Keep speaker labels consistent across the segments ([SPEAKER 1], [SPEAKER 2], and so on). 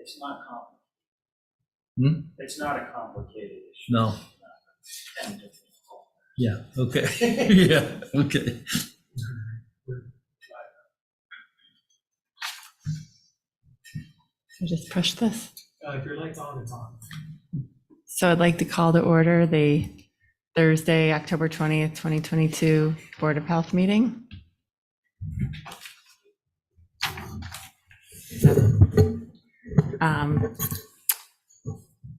[SPEAKER 1] It's not complicated. It's not a complicated issue.
[SPEAKER 2] No.
[SPEAKER 1] 10 different homeowners.
[SPEAKER 2] Yeah, okay. Yeah, okay.
[SPEAKER 3] I just push this.
[SPEAKER 4] If your light's on, it's on.
[SPEAKER 3] So I'd like to call to order the Thursday, October 20th, 2022 Board of Health meeting.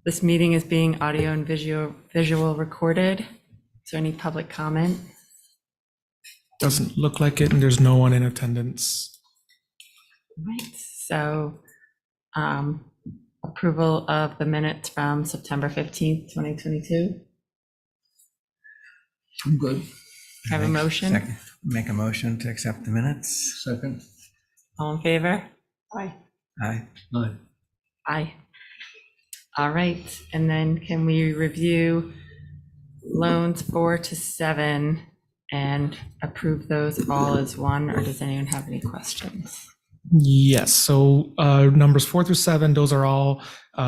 [SPEAKER 3] This meeting is being audio and visual recorded. Is there any public comment?
[SPEAKER 4] Doesn't look like it, and there's no one in attendance.
[SPEAKER 3] Right, so approval of the minutes from September 15th, 2022.
[SPEAKER 2] I'm good.
[SPEAKER 3] Have a motion?
[SPEAKER 5] Make a motion to accept the minutes.
[SPEAKER 2] Second.
[SPEAKER 3] All in favor? Aye.
[SPEAKER 5] Aye.
[SPEAKER 2] Aye.
[SPEAKER 3] Aye. All right, and then can we review loans 4 to 7 and approve those all as one, or does anyone have any questions?
[SPEAKER 4] Yes, so numbers 4 through 7, those are all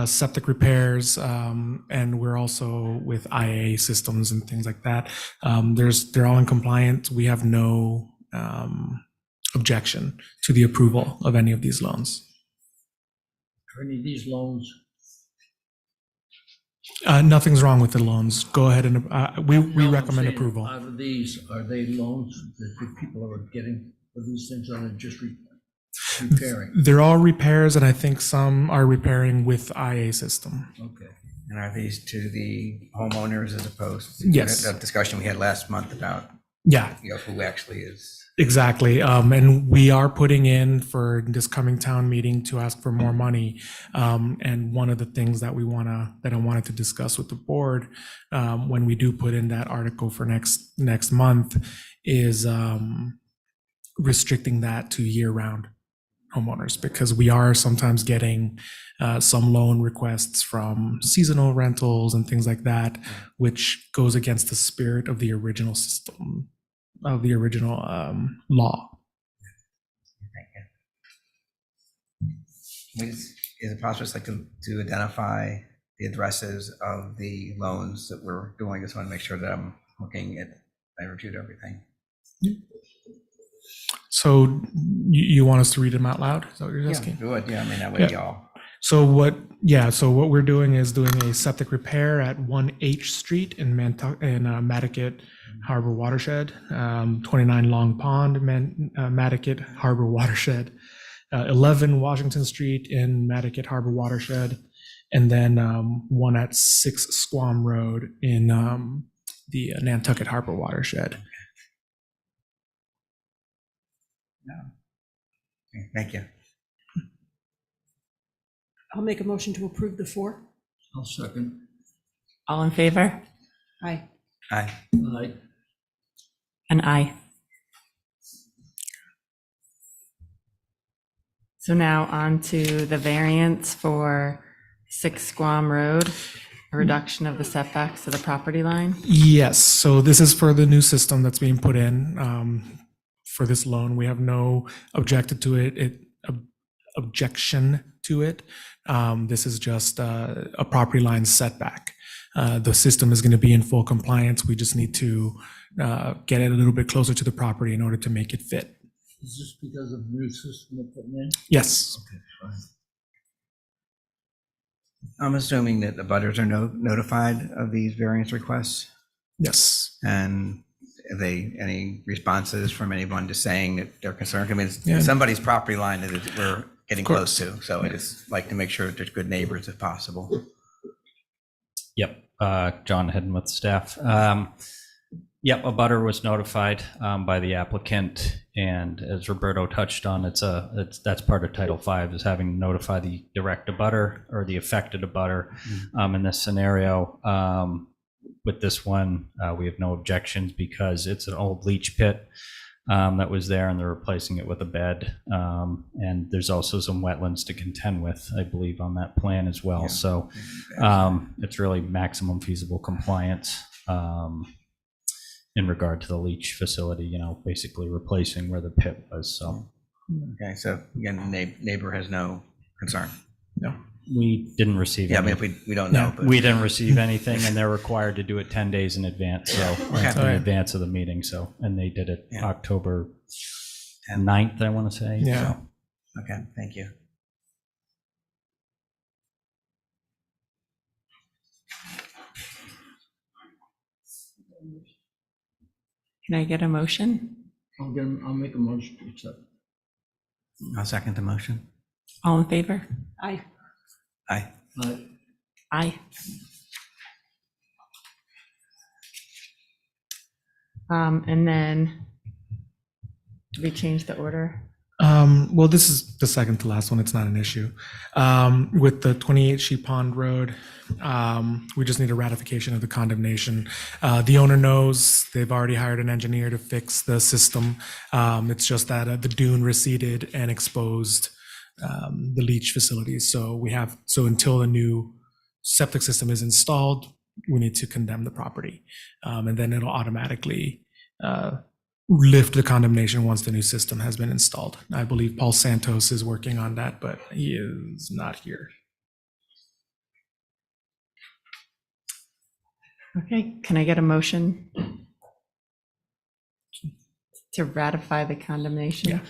[SPEAKER 4] septic repairs, and we're also with IA systems and things like that. They're all in compliance. We have no objection to the approval of any of these loans.
[SPEAKER 2] Are any of these loans?
[SPEAKER 4] Nothing's wrong with the loans. Go ahead and we
[SPEAKER 2] No, I'm
[SPEAKER 4] recommend
[SPEAKER 2] saying,
[SPEAKER 4] approval.
[SPEAKER 2] Out of these, are they loans that the people are getting for these things, or are they just repairing?
[SPEAKER 4] They're all repairs, and I think some are repairing with IA system.
[SPEAKER 2] Okay.
[SPEAKER 5] And are these to the homeowners as opposed to
[SPEAKER 4] Yes.
[SPEAKER 5] the discussion we had last month about,
[SPEAKER 4] Yeah,
[SPEAKER 5] who actually is?
[SPEAKER 4] exactly. And we are putting in for this coming town meeting to ask for more money. And one of the things that I wanted to discuss with the board when we do put in that article for next month is restricting that to year-round homeowners, because we are sometimes getting some loan requests from seasonal rentals and things like that, which goes against the spirit of the original system, of the original law.
[SPEAKER 5] Is it possible just like to identify the addresses of the loans that we're doing? Just want to make sure that I'm looking at, I reviewed everything.
[SPEAKER 4] So you want us to read them out loud? Is that what you're asking?
[SPEAKER 5] Good, yeah, I mean, that way y'all.
[SPEAKER 4] So what we're doing is doing a septic repair at 1H Street in Nantucket Harbor Watershed, 29 Long Pond, Nantucket Harbor Watershed, 11 Washington Street in Nantucket Harbor Watershed, and then one at 6 Squam Road in the Nantucket Harbor Watershed.
[SPEAKER 5] Okay, thank you.
[SPEAKER 6] I'll make a motion to approve the 4.
[SPEAKER 2] I'll second.
[SPEAKER 3] All in favor?
[SPEAKER 6] Aye.
[SPEAKER 5] Aye.
[SPEAKER 2] Aye.
[SPEAKER 3] And aye. So now on to the variance for 6 Squam Road, a reduction of the setbacks to the property line.
[SPEAKER 4] Yes, so this is for the new system that's being put in for this loan. We have no objection to it. This is just a property line setback. The system is going to be in full compliance. We just need to get it a little bit closer to the property in order to make it fit.
[SPEAKER 2] Is this because of the new system they're putting in?
[SPEAKER 4] Yes.
[SPEAKER 2] Okay, fine.
[SPEAKER 5] I'm assuming that the butters are notified of these variance requests,
[SPEAKER 4] Yes.
[SPEAKER 5] and have they any responses from anyone just saying that they're concerned? I mean, it's
[SPEAKER 4] Yeah.
[SPEAKER 5] somebody's property line that we're getting
[SPEAKER 4] Of
[SPEAKER 5] close to, so I just like to make sure that there's good neighbors if possible.
[SPEAKER 7] Yep, John Hedden with staff. Yep, a butter was notified by the applicant, and as Roberto touched on, that's part of Title V, is having to notify the direct abutter or the affected abutter. In this scenario, with this one, we have no objections because it's an old leach pit that was there, and they're replacing it with a bed. And there's also some wetlands to contend with, I believe, on that plan as well.
[SPEAKER 5] Yeah.
[SPEAKER 7] So it's really maximum feasible compliance in regard to the leach facility, basically replacing where the pit was. So,
[SPEAKER 5] Okay, so again, the neighbor has no concern.
[SPEAKER 4] No.
[SPEAKER 7] We didn't receive.
[SPEAKER 5] Yeah, I mean,
[SPEAKER 7] any.
[SPEAKER 5] if we don't know, but
[SPEAKER 7] We didn't receive anything, and they're required to do it 10 days in advance, so
[SPEAKER 5] Okay.
[SPEAKER 7] in advance of the meeting. So, and they did it
[SPEAKER 5] Yeah.
[SPEAKER 7] October 9th, I want to say.
[SPEAKER 4] Yeah.
[SPEAKER 7] So,
[SPEAKER 5] okay, thank you.
[SPEAKER 3] Can I get a motion?
[SPEAKER 2] I'll make a motion to accept.
[SPEAKER 5] I'll second the motion.
[SPEAKER 3] All in favor?
[SPEAKER 6] Aye.
[SPEAKER 5] Aye.
[SPEAKER 3] Aye. And then, did we change the order?
[SPEAKER 4] Well, this is the second to last one. It's not an issue. With the 28 Sheep Pond Road, we just need a ratification of the condemnation. The owner knows they've already hired an engineer to fix the system. It's just that the dune receded and exposed the leach facilities. So until the new septic system is installed, we need to condemn the property. And then it'll automatically lift the condemnation once the new system has been installed. I believe Paul Santos is working on that, but he is not here.
[SPEAKER 3] Okay, can I get a motion to ratify the condemnation?
[SPEAKER 4] Yeah.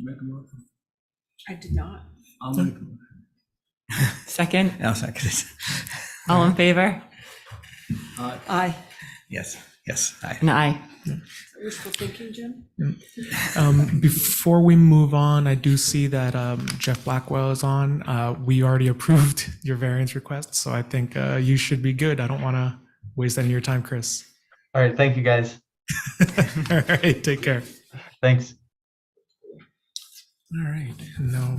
[SPEAKER 2] Make a motion.
[SPEAKER 6] I did not.
[SPEAKER 2] I'll make a motion.
[SPEAKER 3] Second,
[SPEAKER 5] I'll second it.
[SPEAKER 3] all in favor?
[SPEAKER 6] Aye.
[SPEAKER 5] Yes, yes, aye.
[SPEAKER 3] An aye.
[SPEAKER 6] Wishful thinking, Jim?
[SPEAKER 4] Before we move on, I do see that Jeff Blackwell is on. We already approved your variance request, so I think you should be good. I don't want to waste any of your time, Chris.
[SPEAKER 8] All right, thank you guys.
[SPEAKER 4] All right, take care.
[SPEAKER 8] Thanks.
[SPEAKER 4] All right, no.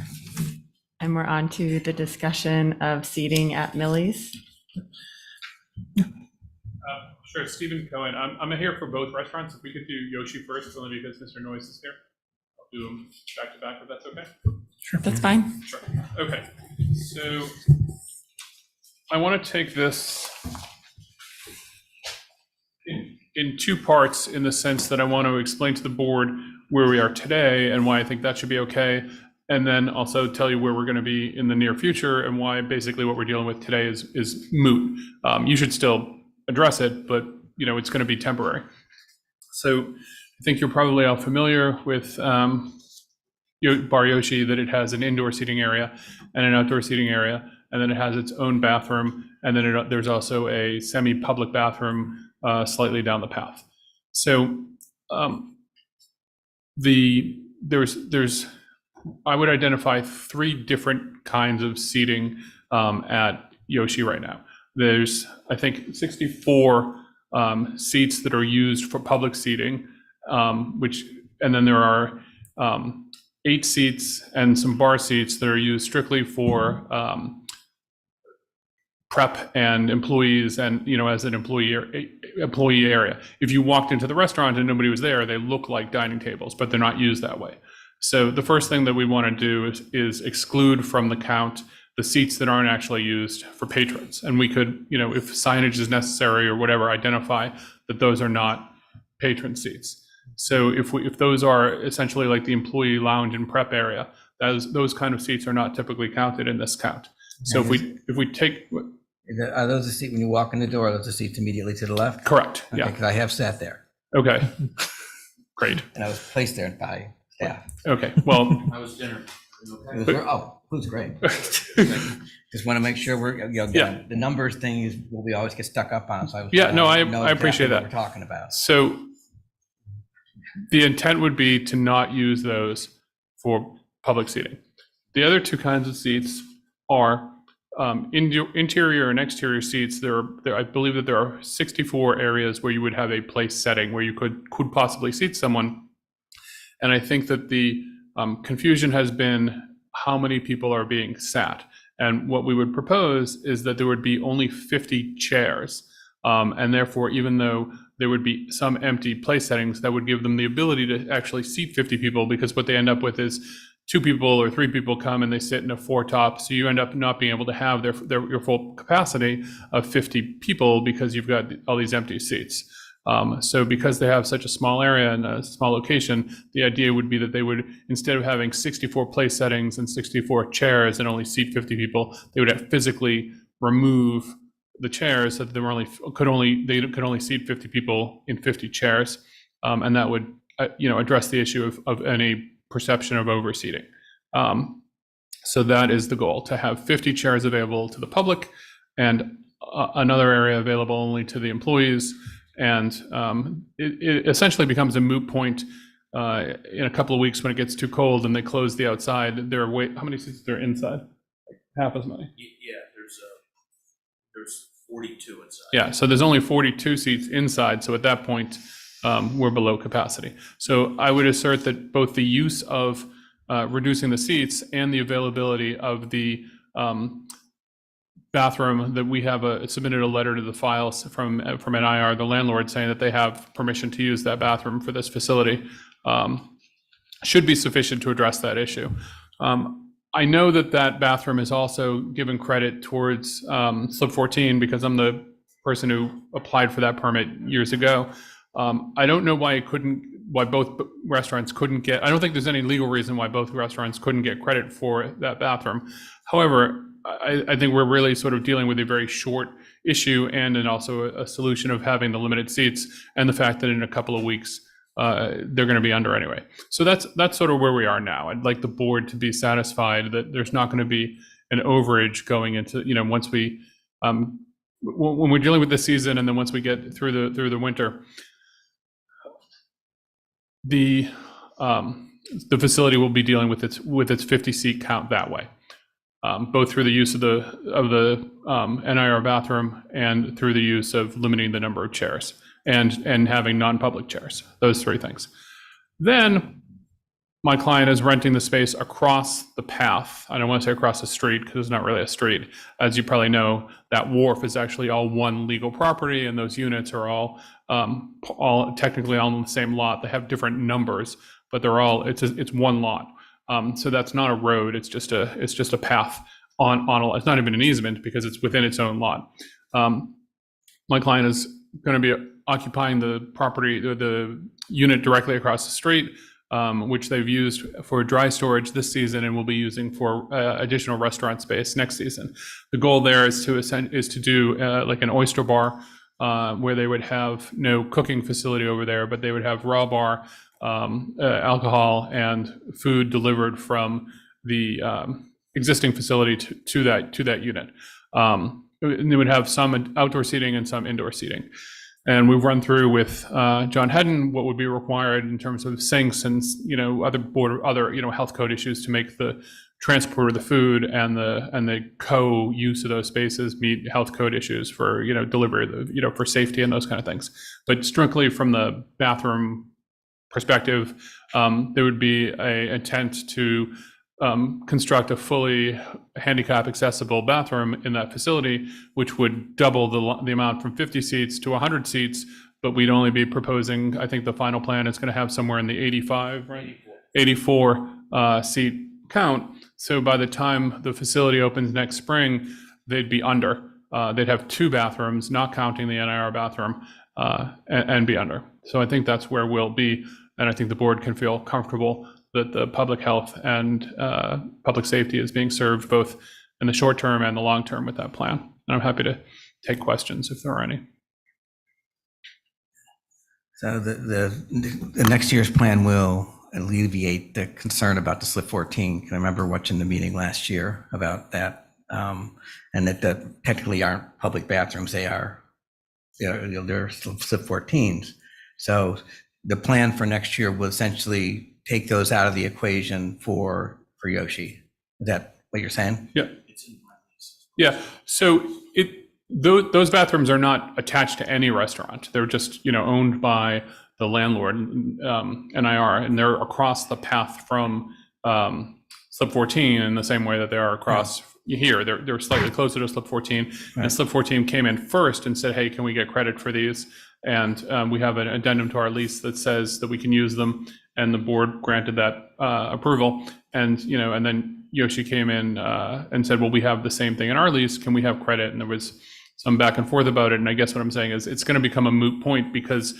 [SPEAKER 3] And we're on to the discussion of seating at Millie's.
[SPEAKER 9] Sure, Stephen Cohen. I'm here for both restaurants. If we could do Yoshi first, it's only because Mr. Noyce is here. I'll do them back to back if that's okay.
[SPEAKER 3] That's fine.
[SPEAKER 9] Sure. Okay. So I want to take this in two parts, in the sense that I want to explain to the board where we are today and why I think that should be okay, and then also tell you where we're going to be in the near future and why basically what we're dealing with today is moot. You should still address it, but it's going to be temporary. So I think you're probably all familiar with Bar Yoshi, that it has an indoor seating area and an outdoor seating area, and then it has its own bathroom, and then there's also a semi-public bathroom slightly down the path. So there's I would identify three different kinds of seating at Yoshi right now. There's, I think, 64 seats that are used for public seating, and then there are 8 seats and some bar seats that are used strictly for prep and employees, and as an employee area. If you walked into the restaurant and nobody was there, they look like dining tables, but they're not used that way. So the first thing that we want to do is exclude from the count the seats that aren't actually used for patrons. And we could, if signage is necessary or whatever, identify that those are not patron seats. So if those are essentially like the employee lounge and prep area, those kind of seats are not typically counted in this count. So if we take,
[SPEAKER 5] Are those the seats when you walk in the door? Are those the seats immediately to the left?
[SPEAKER 9] correct,
[SPEAKER 5] Okay,
[SPEAKER 9] yeah,
[SPEAKER 5] because I have sat there,
[SPEAKER 9] okay, great,
[SPEAKER 5] and I was placed there by staff.
[SPEAKER 9] okay, well,
[SPEAKER 2] How was dinner?
[SPEAKER 5] It was, food's great. Just want to make sure we're,
[SPEAKER 9] Yeah.
[SPEAKER 5] the numbers thing is what we always get stuck up on. So I was
[SPEAKER 9] Yeah, no, I
[SPEAKER 5] know
[SPEAKER 9] appreciate
[SPEAKER 5] exactly what
[SPEAKER 9] that.
[SPEAKER 5] we're talking about.
[SPEAKER 9] so the intent would be to not use those for public seating. The other two kinds of seats are interior and exterior seats. I believe that there are 64 areas where you would have a place setting where you could possibly seat someone. And I think that the confusion has been how many people are being sat. And what we would propose is that there would be only 50 chairs. And therefore, even though there would be some empty place settings, that would give them the ability to actually seat 50 people, because what they end up with is 2 people or 3 people come and they sit in a 4-top. So you end up not being able to have your full capacity of 50 people because you've got all these empty seats. So because they have such a small area and a small location, the idea would be that they would, instead of having 64 place settings and 64 chairs and only seat 50 people, they would have physically remove the chairs so that they could only seat 50 people in 50 chairs, and that would address the issue of any perception of overseating. So that is the goal, to have 50 chairs available to the public and another area available only to the employees. And it essentially becomes a moot point in a couple of weeks when it gets too cold and they close the outside. How many seats are there inside? Half as many.
[SPEAKER 2] Yeah, there's 42 inside.
[SPEAKER 9] Yeah, so there's only 42 seats inside. So at that point, we're below capacity. So I would assert that both the use of reducing the seats and the availability of the bathroom, that we have submitted a letter to the files from NIR, the landlord, saying that they have permission to use that bathroom for this facility, should be sufficient to address that issue. I know that bathroom is also given credit towards slip 14 because I'm the person who applied for that permit years ago. I don't know why both restaurants couldn't get, I don't think there's any legal reason why both restaurants couldn't get credit for that bathroom. However, I think we're really sort of dealing with a very short issue and also a solution of having the limited seats and the fact that in a couple of weeks, they're going to be under anyway. So that's sort of where we are now. I'd like the board to be satisfied that there's not going to be an overage going into, once we, when we're dealing with this season and then once we get through the winter, the facility will be dealing with its 50 seat count that way, both through the use of the NIR bathroom and through the use of limiting the number of chairs and having non-public chairs. Those three things. Then my client is renting the space across the path. I don't want to say across the street because it's not really a street. As you probably know, that wharf is actually all one legal property, and those units are all technically all on the same lot. They have different numbers, but they're all it's one lot. So that's not a road. It's just a path on a. It's not even an easement because it's within its own lot. My client is going to be occupying the property, the unit directly across the street, which they've used for dry storage this season and will be using for additional restaurant space next season. The goal there is to do like an oyster bar, where they would have no cooking facility over there, but they would have raw bar, alcohol, and food delivered from the existing facility to that unit. And they would have some outdoor seating and some indoor seating. And we've run through with John Hedden what would be required in terms of sinks and other health code issues to make the transport of the food and the co-use of those spaces meet health code issues for delivery, for safety and those kind of things. But strictly from the bathroom perspective, there would be a intent to construct a fully handicap accessible bathroom in that facility, which would double the amount from 50 seats to 100 seats, but we'd only be proposing, I think the final plan is going to have somewhere in the 85, right? 84 seat count. So by the time the facility opens next spring, they'd be under. They'd have 2 bathrooms, not counting the NIR bathroom, and be under. So I think that's where we'll be, and I think the board can feel comfortable that the public health and public safety is being served both in the short term and the long term with that plan. And I'm happy to take questions if there are any.
[SPEAKER 5] So the next year's plan will alleviate the concern about the slip 14. I remember watching the meeting last year about that, and that technically aren't public bathrooms. They're slip 14s. So the plan for next year will essentially take those out of the equation for Yoshi. Is that what you're saying?
[SPEAKER 9] Yeah. Yeah. So those bathrooms are not attached to any restaurant. They're just owned by the landlord, NIR, and they're across the path from slip 14 in the same way that they are across here. They're slightly closer to slip 14. Right. And slip 14 came in first and said, hey, can we get credit for these? And we have an addendum to our lease that says that we can use them, and the board granted that approval. And and then Yoshi came in and said, well, we have the same thing in our lease. Can we have credit? And there was So I'm back and forth about it, and I guess what I'm saying is it's going to become a moot point because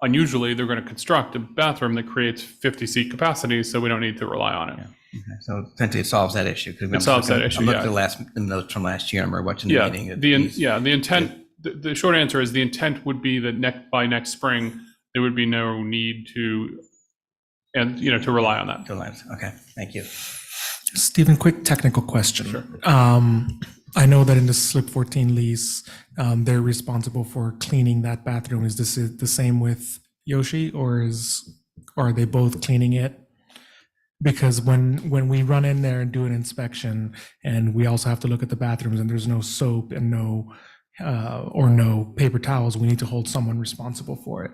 [SPEAKER 9] unusually they're going to construct a bathroom that creates 50-seat capacity, so we don't need to rely on it.
[SPEAKER 5] Okay. So essentially it solves that issue.
[SPEAKER 9] It solves that issue,
[SPEAKER 5] I'm looking
[SPEAKER 9] yeah.
[SPEAKER 5] at the notes from last year, I remember watching the
[SPEAKER 9] Yeah,
[SPEAKER 5] meeting.
[SPEAKER 9] the intent, the short answer is the intent would be that by next spring, there would be no need to rely on that.
[SPEAKER 5] Okay, thank you.
[SPEAKER 4] Stephen, quick technical question.
[SPEAKER 9] Sure.
[SPEAKER 4] I know that in the slip 14 lease, they're responsible for cleaning that bathroom. Is this the same with Yoshi, or are they both cleaning it? Because when we run in there and do an inspection, and we also have to look at the bathrooms, and there's no soap and no paper towels, we need to hold someone responsible for it.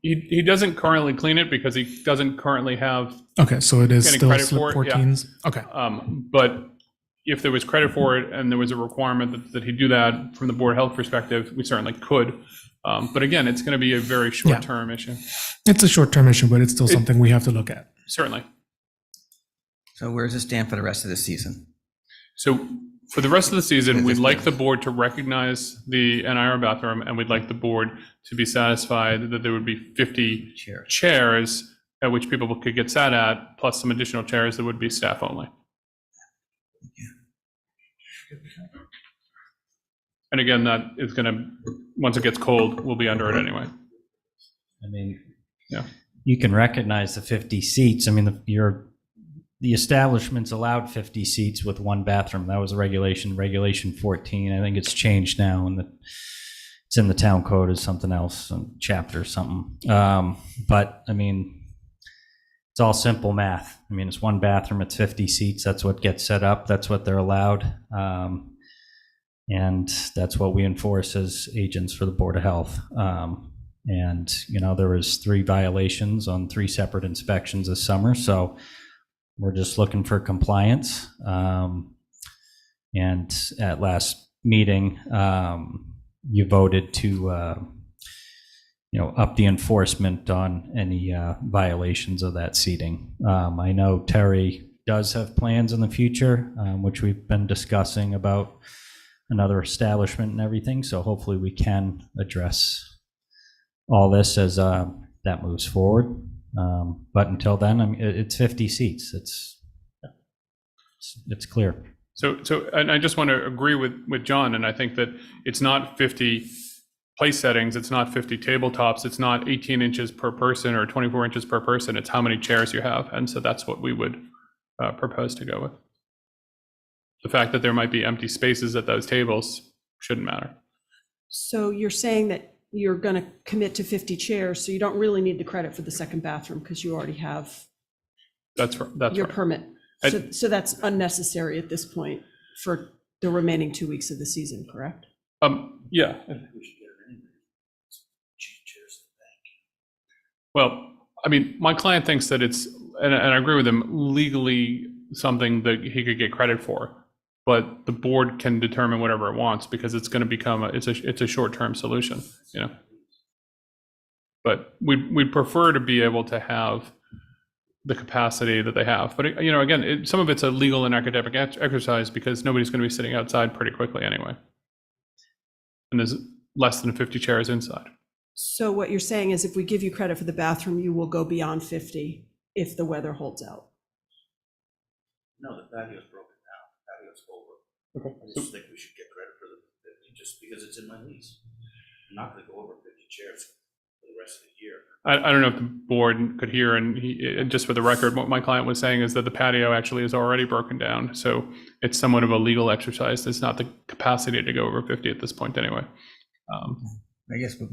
[SPEAKER 9] He doesn't currently clean it because he doesn't currently have
[SPEAKER 4] Okay, so it is
[SPEAKER 9] getting
[SPEAKER 4] still
[SPEAKER 9] credit
[SPEAKER 4] slip
[SPEAKER 9] for it, yeah.
[SPEAKER 4] 14s. Okay,
[SPEAKER 9] But if there was credit for it and there was a requirement that he do that from the Board of Health perspective, we certainly could. But again, it's going to be a very short-term issue.
[SPEAKER 4] it's a short-term issue, but it's still something we have to look at.
[SPEAKER 9] Certainly.
[SPEAKER 5] So where does it stand for the rest of the season?
[SPEAKER 9] So for the rest of the season,
[SPEAKER 5] With
[SPEAKER 9] we'd
[SPEAKER 5] this
[SPEAKER 9] like
[SPEAKER 5] bill.
[SPEAKER 9] the board to recognize the NIR bathroom, and we'd like the board to be satisfied that there would be 50 chairs at which people could get sat at, plus some additional chairs that would be staff only. And again, that is going to, once it gets cold, we'll be under it anyway.
[SPEAKER 7] I mean,
[SPEAKER 9] Yeah.
[SPEAKER 7] you can recognize the 50 seats. I mean, the establishment's allowed 50 seats with one bathroom. That was a regulation 14. I think it's changed now, and it's in the town code as something else, some chapter or something. But I mean, it's all simple math. I mean, it's one bathroom, it's 50 seats. That's what gets set up. That's what they're allowed. And that's what we enforce as agents for the Board of Health. And, there was 3 violations on 3 separate inspections this summer. So we're just looking for compliance. And at last meeting, you voted to, up the enforcement on any violations of that seating. I know Terry does have plans in the future, which we've been discussing about another establishment and everything. So hopefully we can address all this as that moves forward. But until then, it's 50 seats. It's clear.
[SPEAKER 9] So, and I just want to agree with John, and I think that it's not 50 place settings, it's not 50 tabletops, it's not 18 inches per person or 24 inches per person, it's how many chairs you have. And so that's what we would propose to go with. The fact that there might be empty spaces at those tables shouldn't matter.
[SPEAKER 6] So you're saying that you're going to commit to 50 chairs, so you don't really need the credit for the second bathroom because you already have
[SPEAKER 9] That's
[SPEAKER 6] your
[SPEAKER 9] right.
[SPEAKER 6] permit. So that's unnecessary at this point for the remaining 2 weeks of the season, correct?
[SPEAKER 9] Yeah. Well, I mean, my client thinks that it's, and I agree with him, legally something that he could get credit for, but the board can determine whatever it wants because it's going to become it's a short-term solution, But we'd prefer to be able to have the capacity that they have. But again, some of it's a legal and academic exercise because nobody's going to be sitting outside pretty quickly anyway, and there's less than 50 chairs inside.
[SPEAKER 6] So what you're saying is if we give you credit for the bathroom, you will go beyond 50 if the weather holds out.
[SPEAKER 2] No, the patio's broken down, patio's over.
[SPEAKER 9] Okay.
[SPEAKER 2] I just think we should get credit for the 50, just because it's in my lease. I'm not gonna go over 50 chairs for the rest of the year.
[SPEAKER 9] I don't know if the board could hear, and just for the record, what my client was saying is that the patio actually is already broken down. So it's somewhat of a legal exercise. There's not the capacity to go over 50 at this point anyway.
[SPEAKER 5] I guess what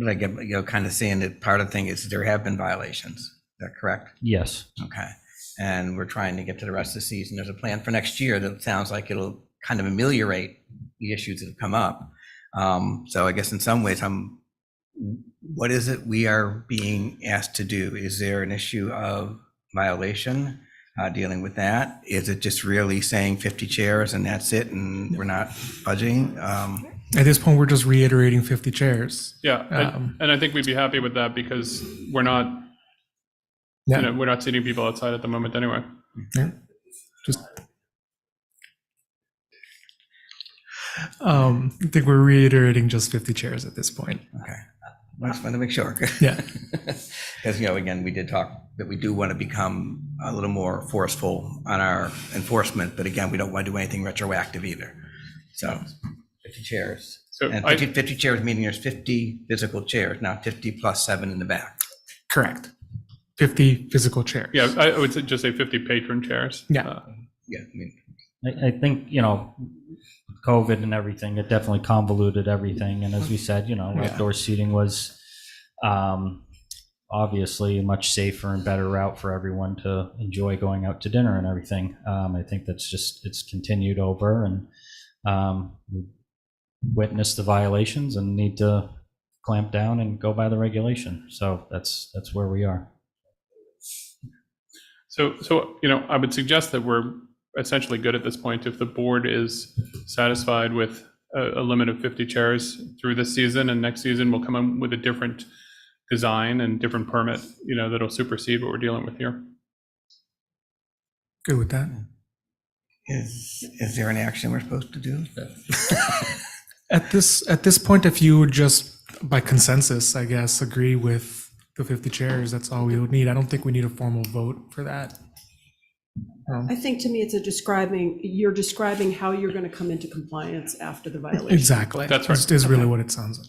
[SPEAKER 5] I get, kind of seeing that part of the thing is there have been violations. Is that correct?
[SPEAKER 7] Yes.
[SPEAKER 5] Okay. And we're trying to get to the rest of the season. There's a plan for next year that sounds like it'll kind of ameliorate the issues that have come up. So I guess in some ways, what is it we are being asked to do? Is there an issue of violation dealing with that? Is it just really saying 50 chairs and that's it and we're not budging?
[SPEAKER 4] At this point, we're just reiterating 50 chairs.
[SPEAKER 9] Yeah, and I think we'd be happy with that because we're not, we're not seating people outside at the moment anyway.
[SPEAKER 4] Yeah. Just I think we're reiterating just 50 chairs at this point.
[SPEAKER 5] Okay. I just wanted to make sure.
[SPEAKER 4] Yeah.
[SPEAKER 5] Because, again, we did talk that we do want to become a little more forceful on our enforcement, but again, we don't want to do anything retroactive either. So 50 chairs.
[SPEAKER 9] So
[SPEAKER 5] And
[SPEAKER 9] I-
[SPEAKER 5] 50 chairs, meaning there's 50 physical chairs, not 50 plus 7 in the back.
[SPEAKER 4] Correct. 50 physical chairs.
[SPEAKER 9] Yeah, I would just say 50 patron chairs.
[SPEAKER 4] Yeah.
[SPEAKER 5] Yeah, I mean,
[SPEAKER 7] I think, COVID and everything, it definitely convoluted everything. And as we said, outdoor seating was obviously a much safer and better route for everyone to enjoy going out to dinner and everything. I think it's continued over, and we witnessed the violations and need to clamp down and go by the regulation. So that's where we are.
[SPEAKER 9] So I would suggest that we're essentially good at this point. If the board is satisfied with a limit of 50 chairs through this season, and next season we'll come in with a different design and different permit, that'll supersede what we're dealing with here.
[SPEAKER 4] Good with that.
[SPEAKER 5] is there any action we're supposed to do?
[SPEAKER 4] At this point, if you would just by consensus, I guess, agree with the 50 chairs, that's all we would need. I don't think we need a formal vote for that.
[SPEAKER 6] I think to me, it's you're describing how you're going to come into compliance after the violation.
[SPEAKER 4] Exactly.
[SPEAKER 9] That's right.
[SPEAKER 4] Is really what it sounds like.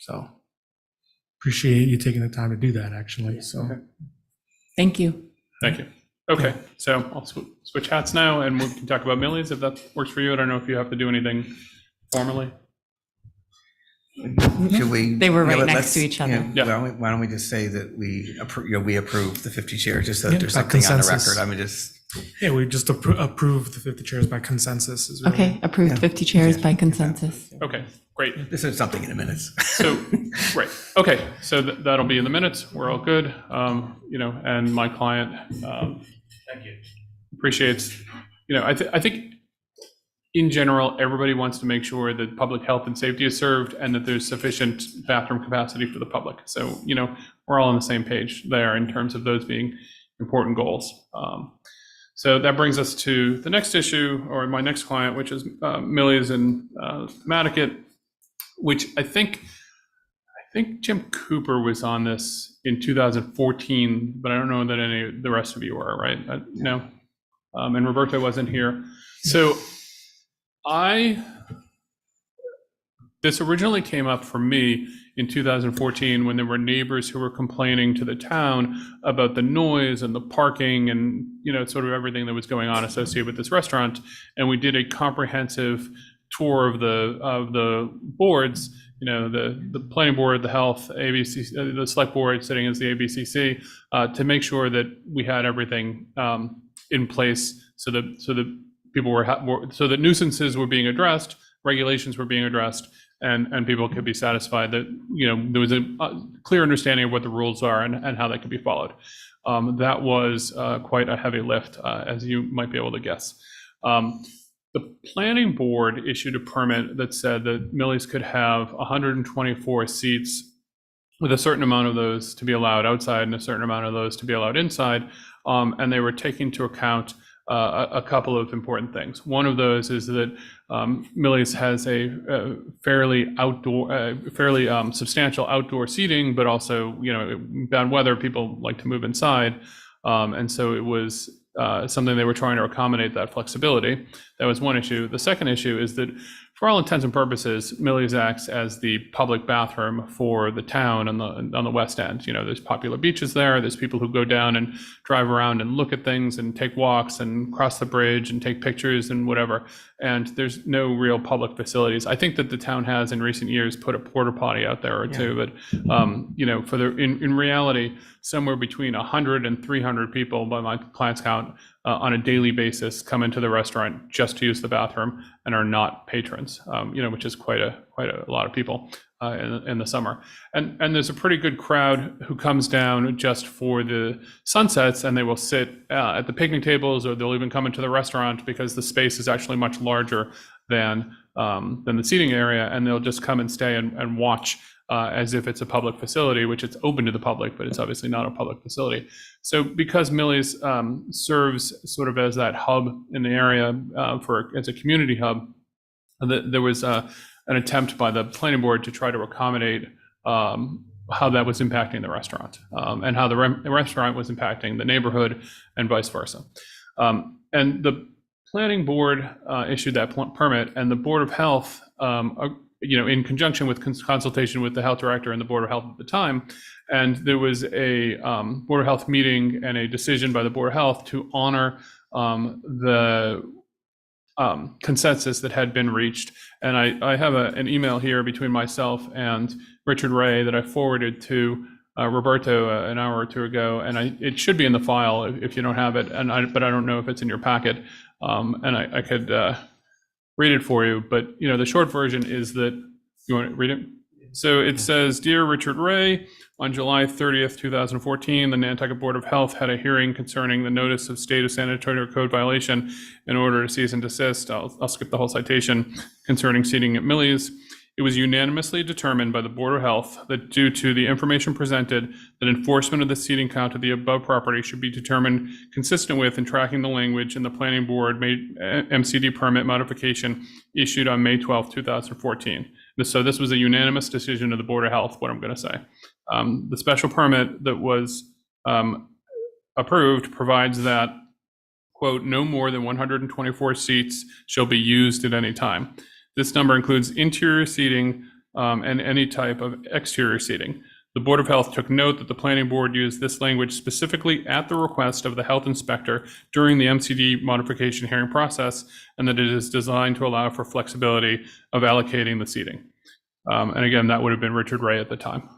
[SPEAKER 4] So appreciate you taking the time to do that, actually. So
[SPEAKER 3] Thank you.
[SPEAKER 9] Thank you. Okay, so I'll switch hats now, and we can talk about Millie's if that works for you. I don't know if you have to do anything formally.
[SPEAKER 5] Should we?
[SPEAKER 3] They were right
[SPEAKER 5] let's-
[SPEAKER 3] next to each other.
[SPEAKER 9] Yeah.
[SPEAKER 5] Why don't we just say that we approve the 50 chairs, just so that
[SPEAKER 4] Yeah,
[SPEAKER 5] there's
[SPEAKER 4] by
[SPEAKER 5] something on the
[SPEAKER 4] consensus.
[SPEAKER 5] record. I mean, just,
[SPEAKER 4] yeah, we just approve the 50 chairs by consensus. Is really,
[SPEAKER 3] Okay, approved 50 chairs by consensus.
[SPEAKER 9] Okay, great.
[SPEAKER 5] this is something in the minutes.
[SPEAKER 9] So, right, okay, so that'll be in the minutes. We're all good. And my client, thank you, appreciates, I think in general, everybody wants to make sure that public health and safety is served and that there's sufficient bathroom capacity for the public. So, we're all on the same page there in terms of those being important goals. So that brings us to the next issue, or my next client, which is Millie's in Nantucket, which I think Jim Cooper was on this in 2014, but I don't know that any of the rest of you are, right? No. And Roberto wasn't here. So this originally came up for me in 2014 when there were neighbors who were complaining to the town about the noise and the parking and, sort of everything that was going on associated with this restaurant. And we did a comprehensive tour of the boards, the planning board, the health, ABC, the select board sitting as the ABCC, to make sure that we had everything in place so that people so that nuisances were being addressed, regulations were being addressed, and people could be satisfied that there was a clear understanding of what the rules are and how that could be followed. That was quite a heavy lift, as you might be able to guess. The planning board issued a permit that said that Millie's could have 124 seats, with a certain amount of those to be allowed outside and a certain amount of those to be allowed inside. And they were taking into account a couple of important things. One of those is that Millie's has a fairly substantial outdoor seating, but also, bad weather, people like to move inside. And so it was something they were trying to accommodate that flexibility. That was one issue. The second issue is that for all intents and purposes, Millie's acts as the public bathroom for the town on the west end. There's popular beaches there. There's people who go down and drive around and look at things and take walks and cross the bridge and take pictures and whatever. And there's no real public facilities. I think that the town has in recent years put a porta potty out there or two, but in reality, somewhere between 100 and 300 people by my client's count on a daily basis come into the restaurant just to use the bathroom and are not patrons, which is quite a lot of people in the summer. And there's a pretty good crowd who comes down just for the sunsets, and they will sit at the picnic tables, or they'll even come into the restaurant because the space is actually much larger than the seating area, and they'll just come and stay and watch as if it's a public facility, which it's open to the public, but it's obviously not a public facility. So because Millie's serves sort of as that hub in the area as a community hub, There was an attempt by the planning board to try to accommodate how that was impacting the restaurant, and how the restaurant was impacting the neighborhood, and vice versa. And the planning board issued that permit, and the Board of Health, in conjunction with consultation with the health director and the Board of Health at the time, and there was a Board of Health meeting and a decision by the Board of Health to honor the consensus that had been reached. And I have an email here between myself and Richard Ray that I forwarded to Roberto an hour or two ago, and it should be in the file if you don't have it, but I don't know if it's in your packet, and I could read it for you. But the short version is that, you want to read it? So it says, "Dear Richard Ray, on July 30th, 2014, the Nantucket Board of Health had a hearing concerning the notice of state of sanitary code violation in order to cease and desist." I'll skip the whole citation, concerning seating at Millie's. "It was unanimously determined by the Board of Health that due to the information presented, that enforcement of the seating count of the above property should be determined consistent with and tracking the language in the planning board made MCD permit modification issued on May 12, 2014. So this was a unanimous decision of the Board of Health, what I'm going to say. The special permit that was approved provides that, quote, no more than 124 seats shall be used at any time. This number includes interior seating and any type of exterior seating. The Board of Health took note that the planning board used this language specifically at the request of the health inspector during the MCD modification hearing process, and that it is designed to allow for flexibility of allocating the seating." And again, that would have been Richard Ray at the time.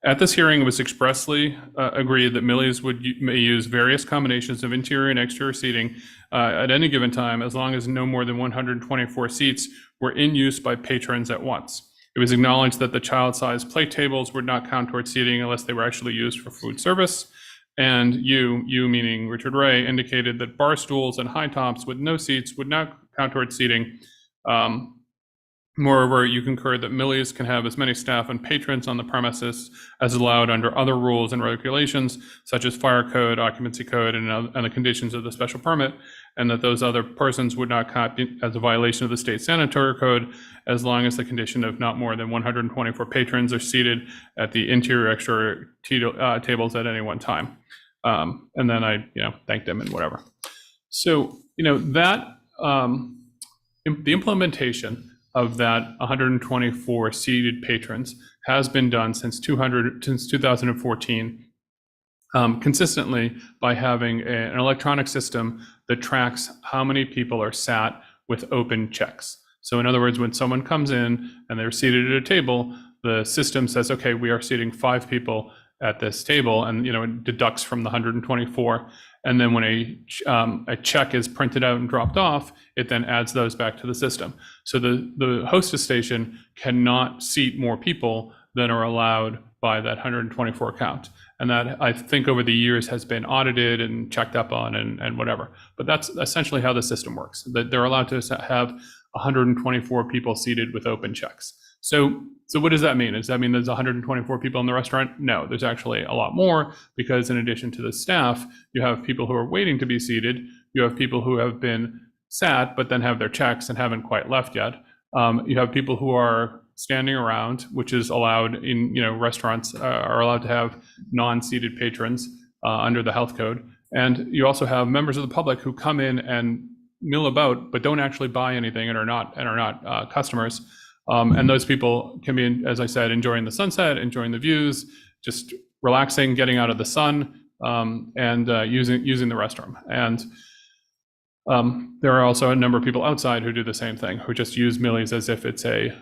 [SPEAKER 9] At this hearing, it was expressly agreed that Millie's may use various combinations of interior and exterior seating at any given time, as long as no more than 124 seats were in use by patrons at once. It was acknowledged that the child-sized plate tables would not count towards seating unless they were actually used for food service. And you meaning Richard Ray, indicated that bar stools and high tops with no seats would not count towards seating. Moreover, you concurred that Millie's can have as many staff and patrons on the premises as allowed under other rules and regulations, such as fire code, occupancy code, and the conditions of the special permit, and that those other persons would not count as a violation of the state sanitary code, as long as the condition of not more than 124 patrons are seated at the interior exterior tables at any one time. And then I, thanked them and whatever. So, that the implementation of that 124 seated patrons has been done since 2014, consistently by having an electronic system that tracks how many people are sat with open checks. So in other words, when someone comes in and they're seated at a table, the system says, okay, we are seating 5 people at this table, and it deducts from the 124. And then when a check is printed out and dropped off, it then adds those back to the system. So the hostess station cannot seat more people than are allowed by that 124 count. And that, I think, over the years has been audited and checked up on and whatever. But that's essentially how the system works. That they're allowed to have 124 people seated with open checks. So what does that mean? Does that mean there's 124 people in the restaurant? No, there's actually a lot more, because in addition to the staff, you have people who are waiting to be seated. You have people who have been sat but then have their checks and haven't quite left yet. You have people who are standing around, which is allowed in, restaurants are allowed to have non-seated patrons under the health code. And you also have members of the public who come in and mill about but don't actually buy anything and are not customers. And those people can be, as I said, enjoying the sunset, enjoying the views, just relaxing, getting out of the sun, and using the restroom. And there are also a number of people outside who do the same thing, who just use Millie's as if it's a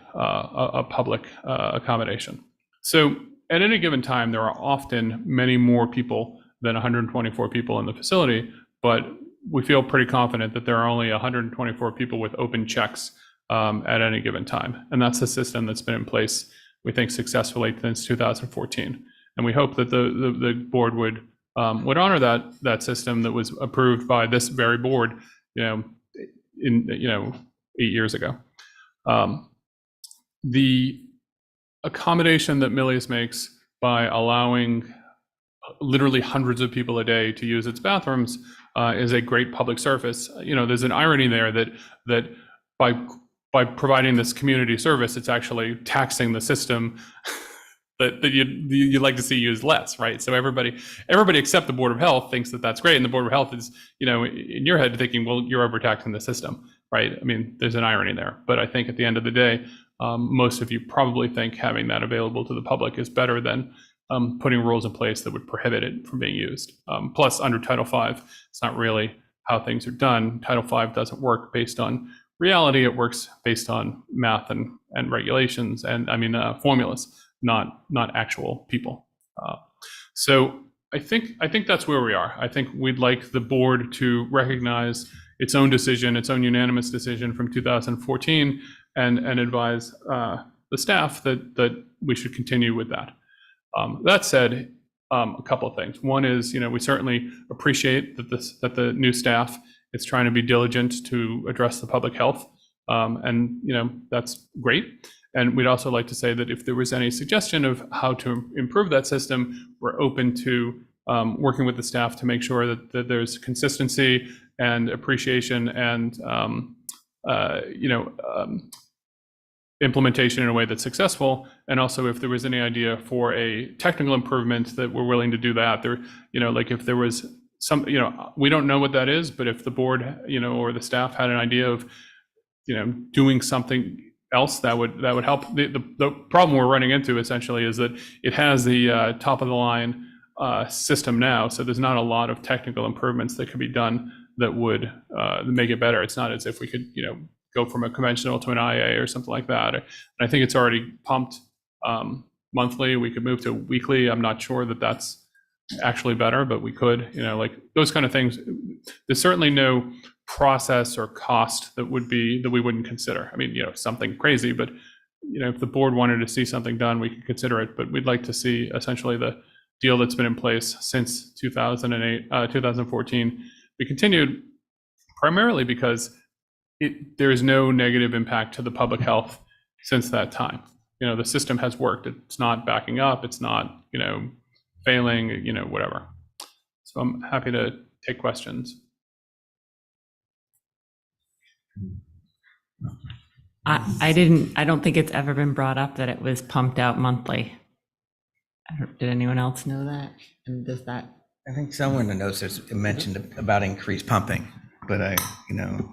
[SPEAKER 9] public accommodation. So at any given time, there are often many more people than 124 people in the facility, but we feel pretty confident that there are only 124 people with open checks at any given time. And that's the system that's been in place, we think, successfully since 2014. And we hope that the board would honor that system that was approved by this very board, in 8 years ago. The accommodation that Millie's makes by allowing literally hundreds of people a day to use its bathrooms is a great public service. There's an irony there that by providing this community service, it's actually taxing the system that you'd like to see used less, right? So everybody except the Board of Health thinks that that's great, and the Board of Health is, in your head thinking, well, you're overtaxing the system, right? I mean, there's an irony there, but I think at the end of the day, most of you probably think having that available to the public is better than putting rules in place that would prohibit it from being used. Plus, under Title V, it's not really how things are done. Title V doesn't work based on reality. It works based on math and regulations and formulas, not actual people. So I think that's where we are. I think we'd like the board to recognize its own decision, its own unanimous decision from 2014, and advise the staff that we should continue with that. That said, a couple of things. One is, we certainly appreciate that the new staff is trying to be diligent to address the public health, and that's great. And we'd also like to say that if there was any suggestion of how to improve that system, we're open to working with the staff to make sure that there's consistency and appreciation and implementation in a way that's successful. And also, if there was any idea for a technical improvement, that we're willing to do that. There, like if there was some, we don't know what that is, but if the board, or the staff had an idea of, doing something else that would help. The problem we're running into essentially is that it has the top of the line system now, so there's not a lot of technical improvements that could be done that would make it better. It's not as if we could, go from a conventional to an IA or something like that. And I think it's already pumped monthly. We could move to weekly. I'm not sure that that's actually better, but we could, like those kind of things. There's certainly no process or cost that we wouldn't consider. I mean, something crazy, but if the board wanted to see something done, we could consider it. But we'd like to see essentially the deal that's been in place since 2014 be continued, primarily because there is no negative impact to the public health since that time. The system has worked. It's not backing up. It's not, failing, whatever. So I'm happy to take questions.
[SPEAKER 3] I don't think it's ever been brought up that it was pumped out monthly. Did anyone else know that? And does that?
[SPEAKER 5] I think somewhere in the notes it mentioned about increased pumping, but I don't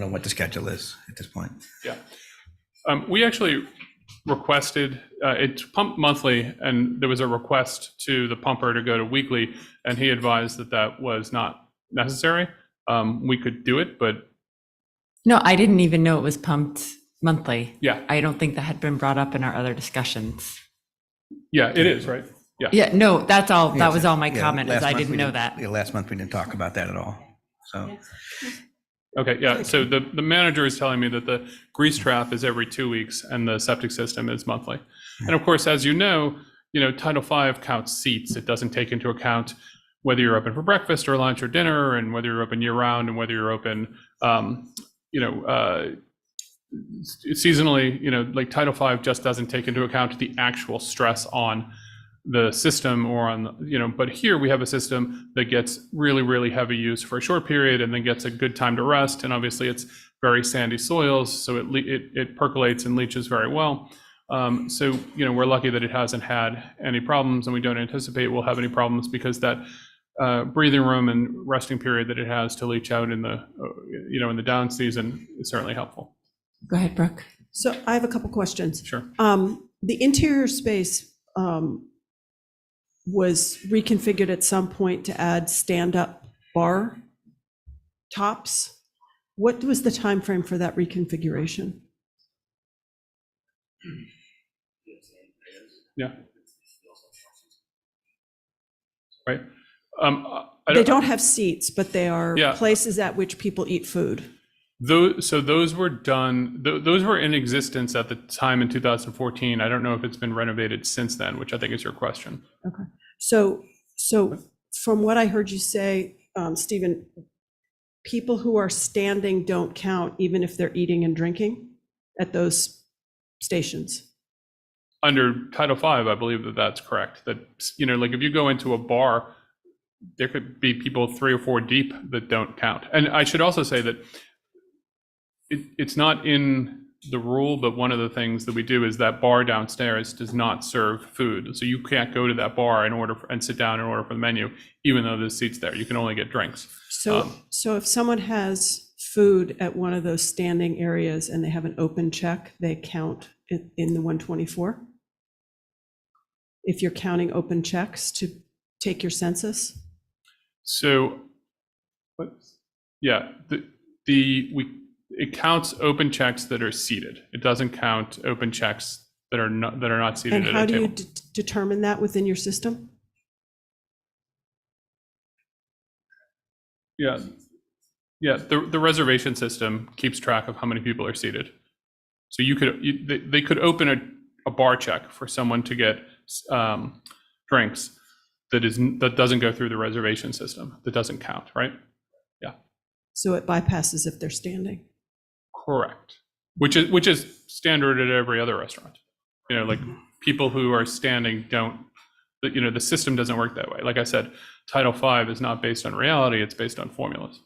[SPEAKER 5] know what the schedule is at this point.
[SPEAKER 9] Yeah. We actually requested, it's pumped monthly, and there was a request to the pumper to go to weekly, and he advised that was not necessary. We could do it, but.
[SPEAKER 3] No, I didn't even know it was pumped monthly.
[SPEAKER 9] Yeah.
[SPEAKER 3] I don't think that had been brought up in our other discussions.
[SPEAKER 9] Yeah, it is, right? Yeah.
[SPEAKER 3] Yeah, no, that's all. That
[SPEAKER 5] Yes,
[SPEAKER 3] was all my
[SPEAKER 5] yeah,
[SPEAKER 3] comment, is
[SPEAKER 5] last
[SPEAKER 3] I
[SPEAKER 5] month
[SPEAKER 3] didn't
[SPEAKER 5] we
[SPEAKER 3] know that.
[SPEAKER 5] Yeah, last month we didn't talk about that at all, so.
[SPEAKER 9] Okay, yeah, so the manager is telling me that the grease trap is every 2 weeks and the septic system is monthly. And of course, as you know, Title V counts seats. It doesn't take into account whether you're open for breakfast or lunch or dinner, and whether you're open year round, and whether you're open, seasonally. Like Title V just doesn't take into account the actual stress on the system or on, but here we have a system that gets really, really heavy use for a short period and then gets a good time to rest. And obviously it's very sandy soils, so it percolates and leaches very well. So, we're lucky that it hasn't had any problems, and we don't anticipate we'll have any problems, because that breathing room and resting period that it has to leach out in the, in the down season is certainly helpful.
[SPEAKER 3] Go ahead, Brooke.
[SPEAKER 6] So I have a couple questions.
[SPEAKER 9] Sure.
[SPEAKER 6] The interior space was reconfigured at some point to add stand-up bar tops. What was the time frame for that reconfiguration?
[SPEAKER 9] Yeah. Right.
[SPEAKER 6] They don't have seats, but they are
[SPEAKER 9] Yeah.
[SPEAKER 6] places at which people eat food.
[SPEAKER 9] Those were done, those were in existence at the time in 2014. I don't know if it's been renovated since then, which I think is your question.
[SPEAKER 6] Okay. So from what I heard you say, Stephen, people who are standing don't count even if they're eating and drinking at those stations?
[SPEAKER 9] Under Title V, I believe that's correct. That, like if you go into a bar, there could be people 3 or 4 deep that don't count. And I should also say that it's not in the rule, but one of the things that we do is that bar downstairs does not serve food. So you can't go to that bar and sit down and order for the menu, even though there's seats there. You can only get drinks.
[SPEAKER 6] So if someone has food at one of those standing areas and they have an open check, they count in the 124? If you're counting open checks to take your census?
[SPEAKER 9] So, yeah, it counts open checks that are seated. It doesn't count open checks that are not seated
[SPEAKER 6] And
[SPEAKER 9] at
[SPEAKER 6] how
[SPEAKER 9] a
[SPEAKER 6] do you
[SPEAKER 9] table.
[SPEAKER 6] determine that within your system?
[SPEAKER 9] Yeah, the reservation system keeps track of how many people are seated. So they could open a bar check for someone to get drinks that doesn't go through the reservation system, that doesn't count, right? Yeah.
[SPEAKER 6] So it bypasses if they're standing.
[SPEAKER 9] Correct. Which is standard at every other restaurant. You know, like people who are standing the system doesn't work that way. Like I said, Title V is not based on reality, it's based on formulas.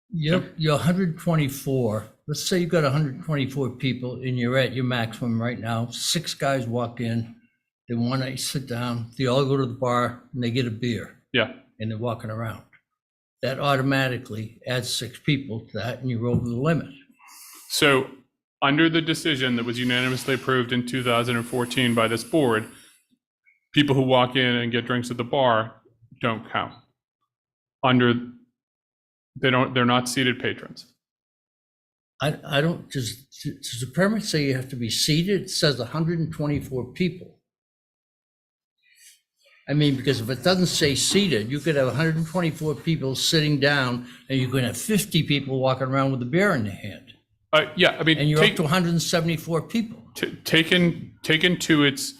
[SPEAKER 2] You're 124, let's say you've got 124 people and you're at your maximum right now. 6 guys walk in, they want to sit down, they all go to the bar and they get a beer.
[SPEAKER 9] Yeah.
[SPEAKER 2] And they're walking around. That automatically adds 6 people to that and you're over the limit.
[SPEAKER 9] So under the decision that was unanimously approved in 2014 by this board, people who walk in and get drinks at the bar don't count. They're not seated patrons.
[SPEAKER 2] I don't, does the permit say you have to be seated? It says 124 people. I mean, because if it doesn't say seated, you could have 124 people sitting down and you could have 50 people walking around with a beer in their hand.
[SPEAKER 9] Yeah, I mean,
[SPEAKER 2] And you're up to 174 people.
[SPEAKER 9] taken to its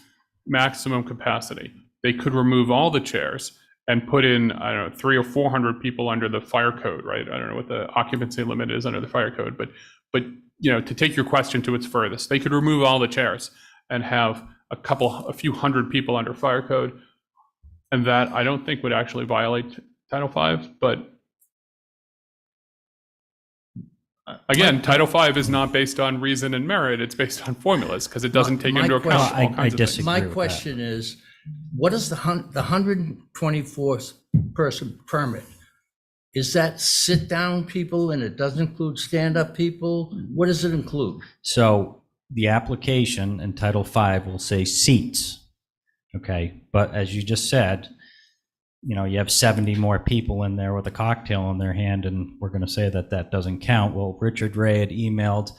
[SPEAKER 9] maximum capacity, they could remove all the chairs and put in, I don't know, 300 or 400 people under the fire code, right? I don't know what the occupancy limit is under the fire code, but to take your question to its furthest, they could remove all the chairs and have a few hundred people under fire code, and that I don't think would actually violate Title V. But again, Title V is not based on reason and merit; it's based on formulas because it doesn't take into account all kinds of things.
[SPEAKER 7] disagree.
[SPEAKER 2] My
[SPEAKER 7] with that.
[SPEAKER 2] question is, what is the 124th person permit? Is that sit-down people and it doesn't include stand-up people? What does it include?
[SPEAKER 7] So the application in Title V will say seats, okay? But as you just said, you have 70 more people in there with a cocktail in their hand, and we're going to say that doesn't count. Well, Richard Ray had emailed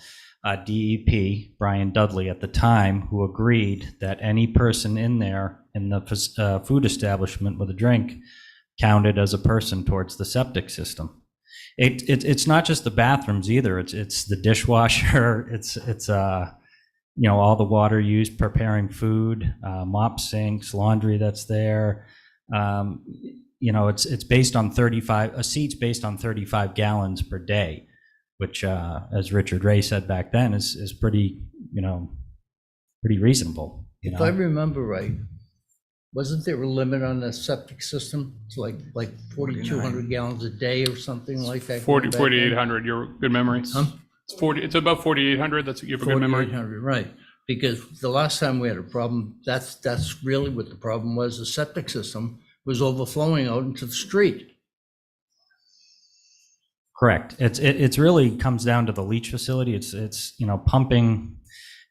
[SPEAKER 7] DEP, Brian Dudley at the time, who agreed that any person in there in the food establishment with a drink counted as a person towards the septic system. It's not just the bathrooms either. It's the dishwasher. It's all the water used preparing food, mop sinks, laundry that's there. It's based on 35 a seat's based on 35 gallons per day, which, as Richard Ray said back then, is pretty reasonable.
[SPEAKER 2] If I remember right, wasn't there a limit on the septic system? It's like 4,200 gallons a day or something like that?
[SPEAKER 9] 4,800. Your good memory.
[SPEAKER 2] Huh?
[SPEAKER 9] It's about 4,800. That's you have a good memory.
[SPEAKER 2] 4,800, right. Because the last time we had a problem, that's really what the problem was. The septic system was overflowing out into the street.
[SPEAKER 7] Correct. It's really comes down to the leach facility. It's pumping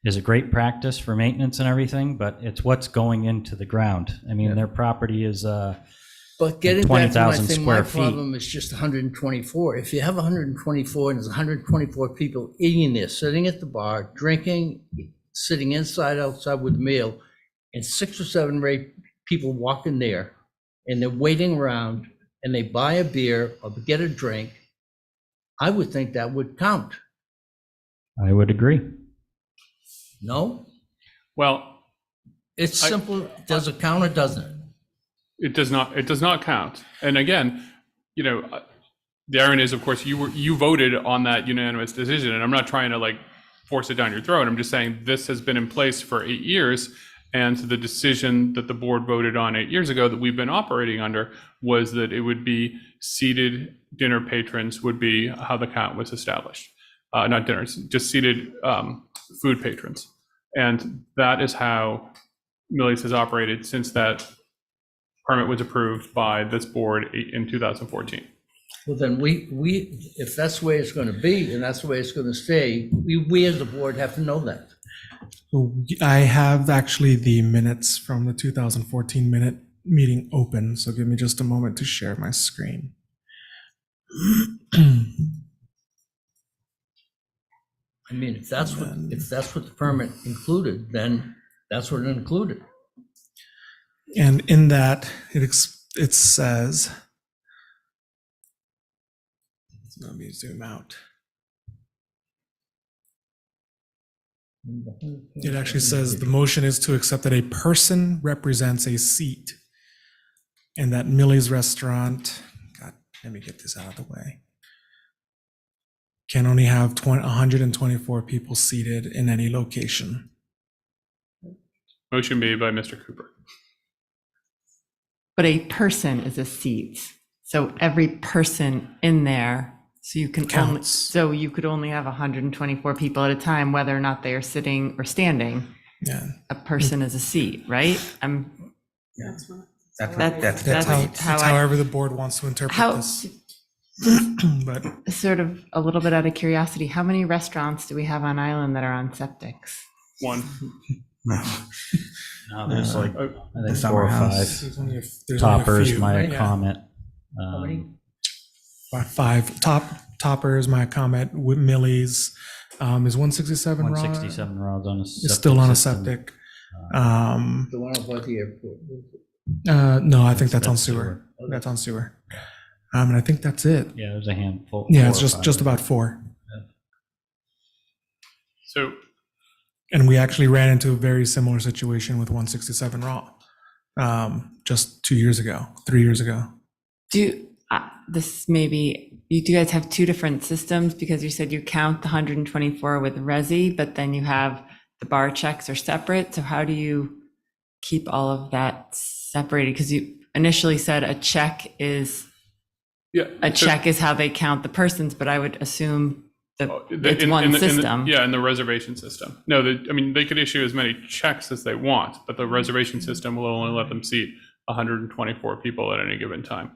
[SPEAKER 7] is a great practice for maintenance and everything, but it's what's going into the ground. I mean, their property is
[SPEAKER 2] But getting back to my
[SPEAKER 7] 20,000
[SPEAKER 2] thing, my
[SPEAKER 7] square feet.
[SPEAKER 2] problem is just 124. If you have 124 and there's 124 people eating there, sitting at the bar, drinking, sitting inside, outside with a meal, and 6 or 7 or 8 people walk in there and they're waiting around and they buy a beer or get a drink, I would think that would count.
[SPEAKER 7] I would agree.
[SPEAKER 2] No?
[SPEAKER 9] Well,
[SPEAKER 2] It's simple. Does it count or doesn't it?
[SPEAKER 9] it does not. It does not count. And again, the irony is, of course, you voted on that unanimous decision, and I'm not trying to force it down your throat. I'm just saying this has been in place for 8 years, and the decision that the board voted on 8 years ago that we've been operating under was that it would be seated dinner patrons would be how the count was established. Not dinners, just seated food patrons. And that is how Millie's has operated since that permit was approved by this board in 2014.
[SPEAKER 2] Well, then if that's the way it's going to be and that's the way it's going to stay, we as a board have to know that.
[SPEAKER 4] I have actually the minutes from the 2014 meeting open, so give me just a moment to share my screen.
[SPEAKER 2] I mean, if that's what the permit included, then that's what it included.
[SPEAKER 4] And in that, it says, let me zoom out. It actually says the motion is to accept that a person represents a seat and that Millie's Restaurant, God, let me get this out of the way, can only have 124 people seated in any location.
[SPEAKER 9] Motion made by Mr. Cooper.
[SPEAKER 3] But a person is a seat. So every person in there, so you can only,
[SPEAKER 4] Counts.
[SPEAKER 3] so you could only have 124 people at a time, whether or not they are sitting or standing.
[SPEAKER 4] Yeah,
[SPEAKER 3] A person is a seat, right?
[SPEAKER 6] That's what-
[SPEAKER 3] That's
[SPEAKER 4] that's
[SPEAKER 3] how I-
[SPEAKER 4] however the board wants to interpret
[SPEAKER 3] How,
[SPEAKER 4] this. But
[SPEAKER 3] sort of a little bit out of curiosity, how many restaurants do we have on island that are on septics?
[SPEAKER 9] One.
[SPEAKER 5] No.
[SPEAKER 7] No, there's like, I
[SPEAKER 5] the
[SPEAKER 7] think
[SPEAKER 5] summer
[SPEAKER 7] 4 or
[SPEAKER 5] house.
[SPEAKER 7] 5.
[SPEAKER 4] there's only a
[SPEAKER 7] Toppers,
[SPEAKER 4] few.
[SPEAKER 7] my
[SPEAKER 2] Yeah.
[SPEAKER 7] comment.
[SPEAKER 2] How many?
[SPEAKER 4] About 5 toppers, my comment with Millie's is 167 raw.
[SPEAKER 7] 167 rods on a septic.
[SPEAKER 4] It's still on a
[SPEAKER 7] system.
[SPEAKER 4] septic.
[SPEAKER 2] The one about the airport.
[SPEAKER 4] No, I think that's on
[SPEAKER 7] That's
[SPEAKER 4] sewer. That's on sewer. And I think that's it.
[SPEAKER 7] Yeah, there's a handful.
[SPEAKER 4] Yeah,
[SPEAKER 7] 4
[SPEAKER 4] it's
[SPEAKER 7] or
[SPEAKER 4] just
[SPEAKER 7] 5.
[SPEAKER 4] about 4.
[SPEAKER 9] So
[SPEAKER 4] And we actually ran into a very similar situation with 167 raw just 2 years ago, 3 years ago.
[SPEAKER 3] This maybe, you do guys have two different systems because you said you count the 124 with Resi, but then you have the bar checks are separate. So how do you keep all of that separated? Because you initially said a check is how they count the persons, but I would assume it's one system.
[SPEAKER 9] Yeah, in the reservation system. No, they could issue as many checks as they want, but the reservation system will only let them seat 124 people at any given time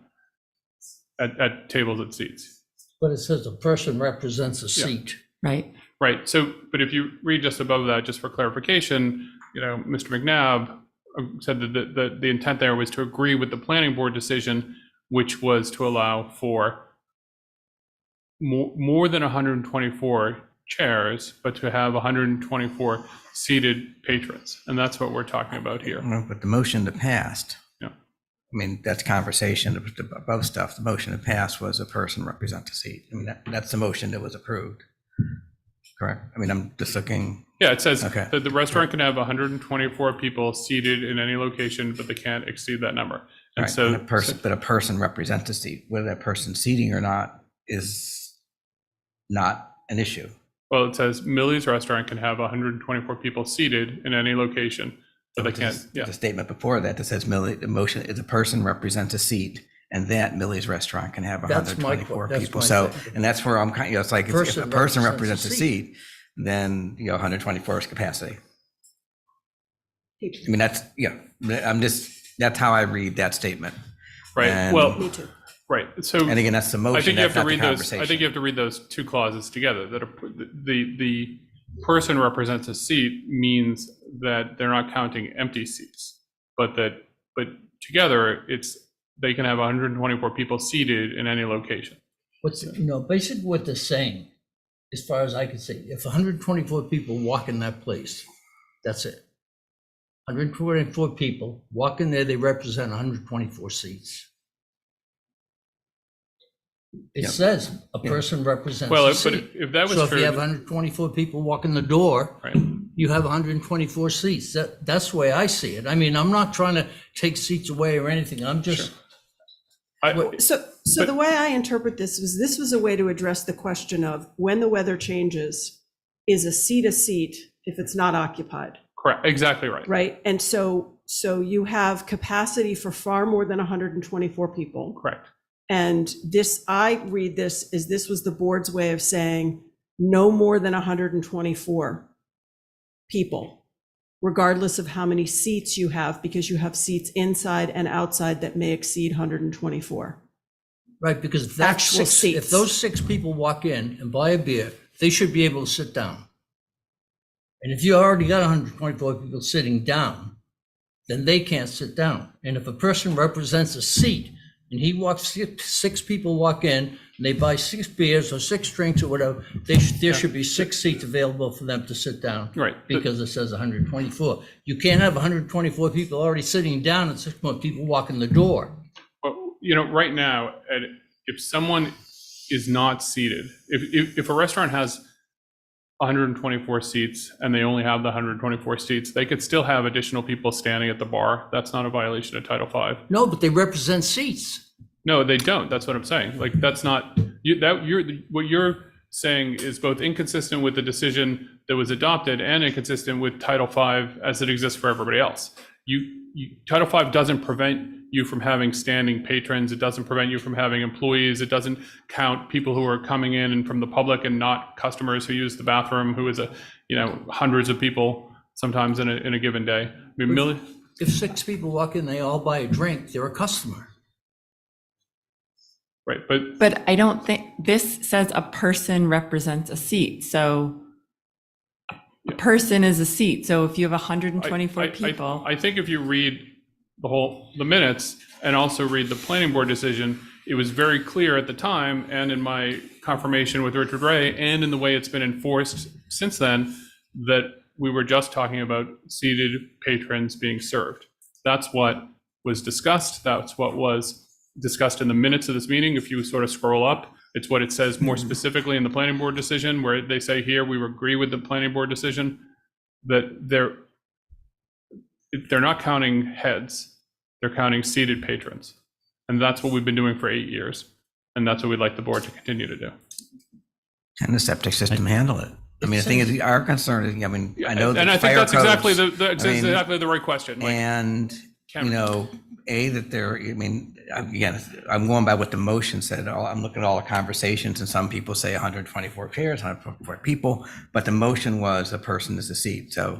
[SPEAKER 9] at tables and seats.
[SPEAKER 2] But it says a person represents a seat.
[SPEAKER 3] Right.
[SPEAKER 9] Right. So, but if you read just above that, just for clarification, Mr. McNabb said that the intent there was to agree with the planning board decision, which was to allow for more than 124 chairs, but to have 124 seated patrons. And that's what we're talking about here.
[SPEAKER 5] Well, but the motion that passed,
[SPEAKER 9] Yeah.
[SPEAKER 5] I mean, that's conversation above stuff. The motion that passed was a person represents a seat. I mean, that's the motion that was approved. Correct? I mean, I'm just looking.
[SPEAKER 9] Yeah, it says
[SPEAKER 5] Okay.
[SPEAKER 9] that the restaurant can have 124 people seated in any location, but they can't exceed that number. And
[SPEAKER 5] Right,
[SPEAKER 9] so,
[SPEAKER 5] and a person represents a seat. Whether that person's seating or not is not an issue.
[SPEAKER 9] well, it says Millie's Restaurant can have 124 people seated in any location, but they can't. Yeah.
[SPEAKER 5] The statement before that says the motion is a person represents a seat, and that Millie's Restaurant can have
[SPEAKER 2] That's my
[SPEAKER 5] 124
[SPEAKER 2] that's
[SPEAKER 5] people.
[SPEAKER 2] my
[SPEAKER 5] So,
[SPEAKER 2] question.
[SPEAKER 5] and that's where I'm kind, it's like, if a person represents a
[SPEAKER 2] a
[SPEAKER 5] seat, then, 124 is capacity. I mean, that's how I read that statement.
[SPEAKER 9] Right.
[SPEAKER 5] And-
[SPEAKER 9] Well,
[SPEAKER 6] Me too.
[SPEAKER 9] right. So
[SPEAKER 5] And again, that's the
[SPEAKER 9] I
[SPEAKER 5] motion,
[SPEAKER 9] think you have
[SPEAKER 5] that's
[SPEAKER 9] to
[SPEAKER 5] not the
[SPEAKER 9] read those. I
[SPEAKER 5] conversation.
[SPEAKER 9] think you have to read those two clauses together. That the person represents a seat means that they're not counting empty seats, but together they can have 124 people seated in any location.
[SPEAKER 2] Basically what they're saying, as far as I can see, if 124 people walk in that place, that's it. 124 people walk in there, they represent 124 seats. It
[SPEAKER 5] Yep.
[SPEAKER 2] says a person represents
[SPEAKER 9] Well,
[SPEAKER 2] a
[SPEAKER 9] but
[SPEAKER 2] seat.
[SPEAKER 9] if that was
[SPEAKER 2] So if
[SPEAKER 9] true,
[SPEAKER 2] you have 124 people walk in the door,
[SPEAKER 9] right.
[SPEAKER 2] you have 124 seats. That's the way I see it. I mean, I'm not trying to take seats away or anything. I'm just,
[SPEAKER 6] So the way I interpret this was a way to address the question of when the weather changes, is a seat if it's not occupied,
[SPEAKER 9] Correct. Exactly right.
[SPEAKER 6] right? And so So you have capacity for far more than 124 people.
[SPEAKER 9] Correct.
[SPEAKER 6] And this, I read this as this was the board's way of saying no more than 124 people, regardless of how many seats you have, because you have seats inside and outside that may exceed 124.
[SPEAKER 2] Right, because if that's
[SPEAKER 6] Actual
[SPEAKER 2] six, if
[SPEAKER 6] seats.
[SPEAKER 2] those 6 people walk in and buy a beer, they should be able to sit down. And if you already got 124 people sitting down, then they can't sit down. And if a person represents a seat and he walks, 6 people walk in and they buy 6 beers or 6 drinks or whatever, there should be 6 seats available for them to sit down.
[SPEAKER 9] Right.
[SPEAKER 2] Because it says 124. You can't have 124 people already sitting down and 6 more people walking the door.
[SPEAKER 9] Well, you know, right now, Ed, if someone is not seated, if a restaurant has 124 seats and they only have the 124 seats, they could still have additional people standing at the bar. That's not a violation of Title V.
[SPEAKER 2] No, but they represent seats.
[SPEAKER 9] No, they don't. That's what I'm saying. Like, that's not, what you're saying is both inconsistent with the decision that was adopted and inconsistent with Title V as it exists for everybody else. Title V doesn't prevent you from having standing patrons. It doesn't prevent you from having employees. It doesn't count people who are coming in and from the public and not customers who use the bathroom, who is hundreds of people sometimes in a given day. I mean,
[SPEAKER 2] If 6 people walk in, they all buy a drink, they're a customer.
[SPEAKER 9] right,
[SPEAKER 3] But I don't think, this says a person represents a seat, so a person is a seat, so if you have 124 people.
[SPEAKER 9] I think if you read the minutes and also read the planning board decision, it was very clear at the time, and in my confirmation with Richard Ray, and in the way it's been enforced since then, that we were just talking about seated patrons being served. That's what was discussed. That's what was discussed in the minutes of this meeting. If you sort of scroll up, it's what it says more specifically in the planning board decision, where they say here, we agree with the planning board decision, that they're not counting heads, they're counting seated patrons. And that's what we've been doing for 8 years. And that's what we'd like the board to continue to do.
[SPEAKER 5] Can the septic system handle it? I mean, the thing is, our concern is, I mean, I know that
[SPEAKER 9] And I think
[SPEAKER 5] fire
[SPEAKER 9] that's exactly
[SPEAKER 5] codes,
[SPEAKER 9] exactly the right question. Like,
[SPEAKER 5] and,
[SPEAKER 9] Cameron.
[SPEAKER 5] you know, that there, I mean, again, I'm going by what the motion said. I'm looking at all the conversations, and some people say 124 chairs, 124 people, but the motion was a person is a seat. So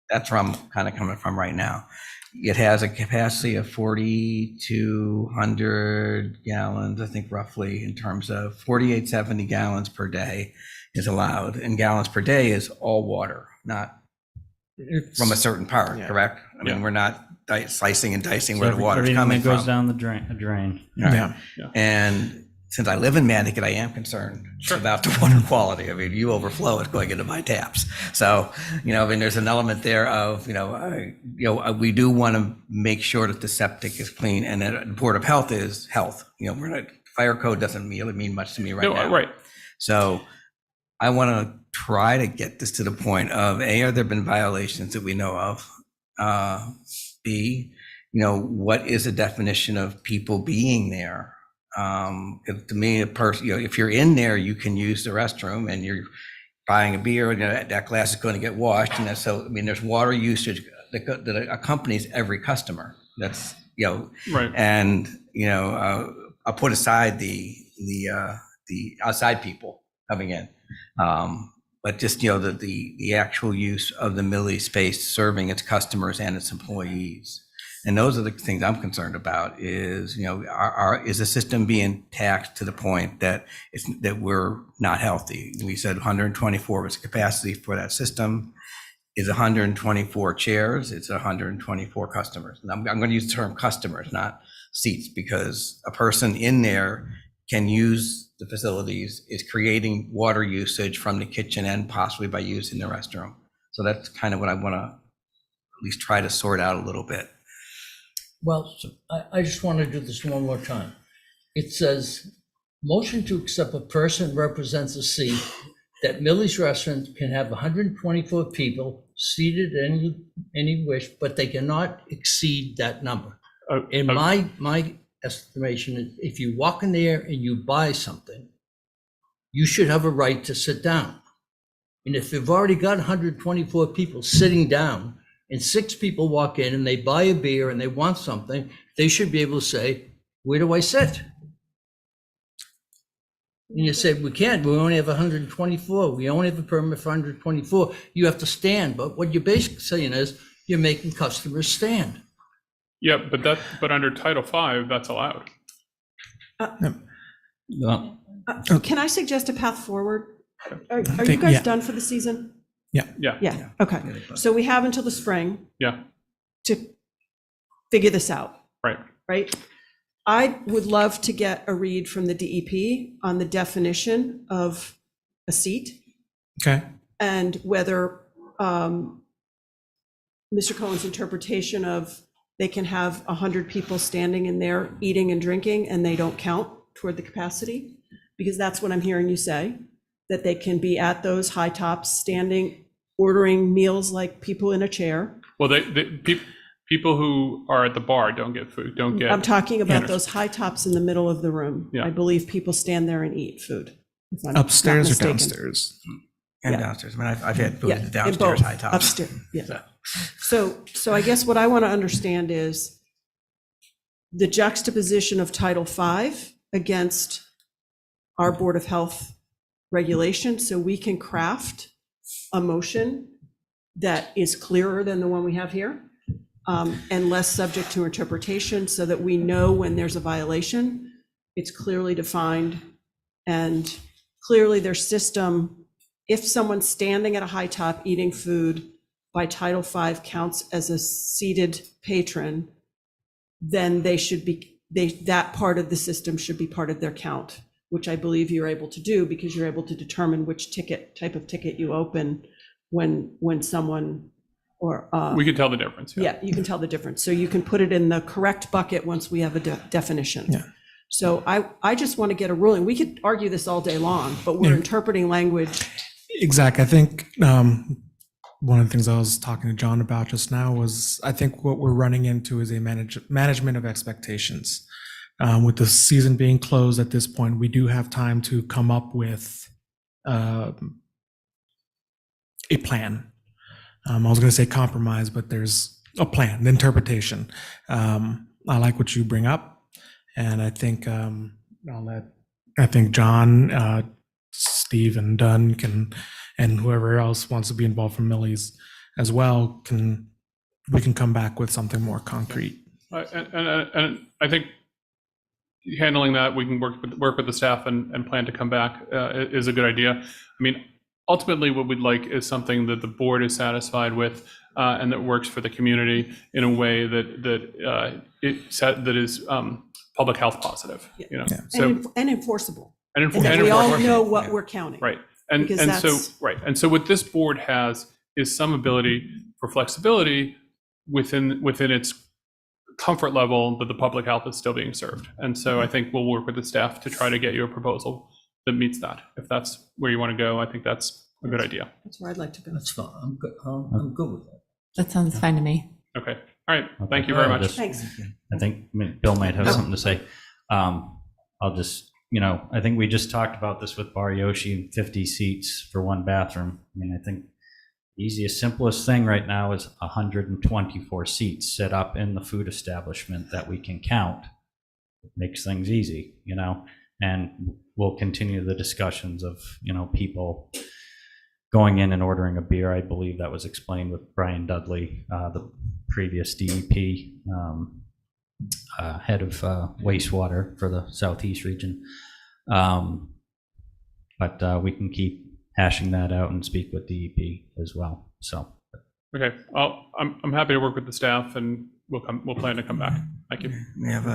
[SPEAKER 5] that's where I'm kind of coming from right now. It has a capacity of 4,200 gallons, I think, roughly, in terms of 4,870 gallons per day is allowed, and gallons per day is all water, not from a certain part, correct? I mean, we're not slicing and dicing where the water's coming from.
[SPEAKER 7] Everything that goes down the drain.
[SPEAKER 5] Right. And since I live in Nantucket, I am concerned about the water quality. I mean, you overflow, it's going into my taps. So, you know, I mean, there's an element there of, we do want to make sure that the septic is clean, and that the Board of Health is health. You know, we're not, fire code doesn't really mean much to me right now.
[SPEAKER 9] Right.
[SPEAKER 5] So I want to try to get this to the point of, A, are there been violations that we know of? B, what is the definition of people being there? To me, if you're in there, you can use the restroom, and you're buying a beer, and that glass is going to get washed. And so, I mean, there's water usage that accompanies every customer. That's,
[SPEAKER 9] Right.
[SPEAKER 5] And, I'll put aside the outside people coming in. But just, the actual use of the Millie space serving its customers and its employees. And those are the things I'm concerned about is, is the system being taxed to the point that that we're not healthy? We said 124 was the capacity for that system. Is 124 chairs, it's 124 customers. And I'm going to use the term customers, not seats, because a person in there can use the facilities, is creating water usage from the kitchen and possibly by using the restroom. So that's kind of what I want to at least try to sort out a little bit.
[SPEAKER 2] Well, so I just want to do this one more time. It says, motion to accept a person represents a seat, that Millie's Restaurant can have 124 people seated any wish, but they cannot exceed that number. In my estimation, if you walk in there and you buy something, you should have a right to sit down. And if you've already got 124 people sitting down, and 6 people walk in and they buy a beer and they want something, they should be able to say, where do I sit? And you said, we can't, we only have 124. We only have a permit for 124. You have to stand. But what you're basically saying is you're making customers stand.
[SPEAKER 9] Yeah, but under Title V, that's allowed.
[SPEAKER 7] Well,
[SPEAKER 6] Can I suggest a path forward? Are you
[SPEAKER 4] think-
[SPEAKER 6] guys
[SPEAKER 4] yeah.
[SPEAKER 6] done for the season?
[SPEAKER 9] Yeah.
[SPEAKER 6] Yeah, okay. So we have until the spring
[SPEAKER 9] Yeah.
[SPEAKER 6] to figure this out,
[SPEAKER 9] Right.
[SPEAKER 6] right? I would love to get a read from the DEP on the definition of a seat
[SPEAKER 4] Okay.
[SPEAKER 6] and whether Mr. Cohen's interpretation of they can have 100 people standing in there eating and drinking and they don't count toward the capacity, because that's what I'm hearing you say, that they can be at those high tops, standing, ordering meals like people in a chair.
[SPEAKER 9] Well, people who are at the bar don't get food, don't get.
[SPEAKER 6] I'm talking about
[SPEAKER 9] dinners.
[SPEAKER 6] those high tops in the middle of the room.
[SPEAKER 9] Yeah.
[SPEAKER 6] I believe people stand there and eat food. if I'm not
[SPEAKER 4] Upstairs or
[SPEAKER 6] mistaken.
[SPEAKER 4] downstairs?
[SPEAKER 5] And
[SPEAKER 6] Yeah.
[SPEAKER 5] downstairs. I mean, I've had
[SPEAKER 6] Yeah,
[SPEAKER 5] food
[SPEAKER 6] in
[SPEAKER 5] downstairs,
[SPEAKER 6] both.
[SPEAKER 5] high tops.
[SPEAKER 6] Upstairs, yeah. So I guess what I want to understand is the juxtaposition of Title V against our Board of Health regulation, so we can craft a motion that is clearer than the one we have here, and less subject to interpretation, so that we know when there's a violation, it's clearly defined, and clearly their system, if someone's standing at a high top eating food by Title V counts as a seated patron, then they should be, that part of the system should be part of their count, which I believe you're able to do because you're able to determine which type of ticket you open when someone, or.
[SPEAKER 9] We can tell the difference.
[SPEAKER 6] Yeah, you can tell the difference. So you can put it in the correct bucket once we have a definition.
[SPEAKER 4] Yeah.
[SPEAKER 6] So I just want to get a ruling. We could argue this all day long, but we're
[SPEAKER 4] Yeah.
[SPEAKER 6] interpreting language.
[SPEAKER 4] Exactly. I think one of the things I was talking to John about just now was I think what we're running into is a management of expectations. With the season being closed at this point, we do have time to come up with a plan. I was going to say compromise, but there's a plan, the interpretation. I like what you bring up. And I think John, Steve, and Dunn and whoever else wants to be involved from Millie's as well we can come back with something more concrete.
[SPEAKER 9] And I think handling that, we can work with the staff and plan to come back is a good idea. I mean, ultimately, what we'd like is something that the board is satisfied with and that works for the community in a way that is public health positive. You know,
[SPEAKER 4] Yeah.
[SPEAKER 9] so
[SPEAKER 6] And enforceable.
[SPEAKER 9] and
[SPEAKER 6] And that we all know what
[SPEAKER 5] Yeah.
[SPEAKER 6] we're counting.
[SPEAKER 9] right. And
[SPEAKER 6] Because
[SPEAKER 9] and so
[SPEAKER 6] that's-
[SPEAKER 9] right. And so what this board has is some ability for flexibility within its comfort level that the public health is still being served. And so I think we'll work with the staff to try to get you a proposal that meets that. If that's where you want to go, I think that's a good idea.
[SPEAKER 6] That's where I'd like to go.
[SPEAKER 2] That's fine. I'm good with that.
[SPEAKER 3] That sounds fine to me.
[SPEAKER 9] Okay. All right. Thank you very much.
[SPEAKER 6] Thanks.
[SPEAKER 7] I think Bill might have something to say. I'll just, I think we just talked about this with Bar Yoshi, 50 seats for one bathroom. I mean, I think the easiest, simplest thing right now is 124 seats set up in the food establishment that we can count. It makes things easy, and we'll continue the discussions of, people going in and ordering a beer. I believe that was explained with Brian Dudley, the previous DEP head of wastewater for the Southeast region. But we can keep hashing that out and speak with DEP as well. So,
[SPEAKER 9] Okay. I'm happy to work with the staff and we'll plan to come back. Thank you.
[SPEAKER 5] We have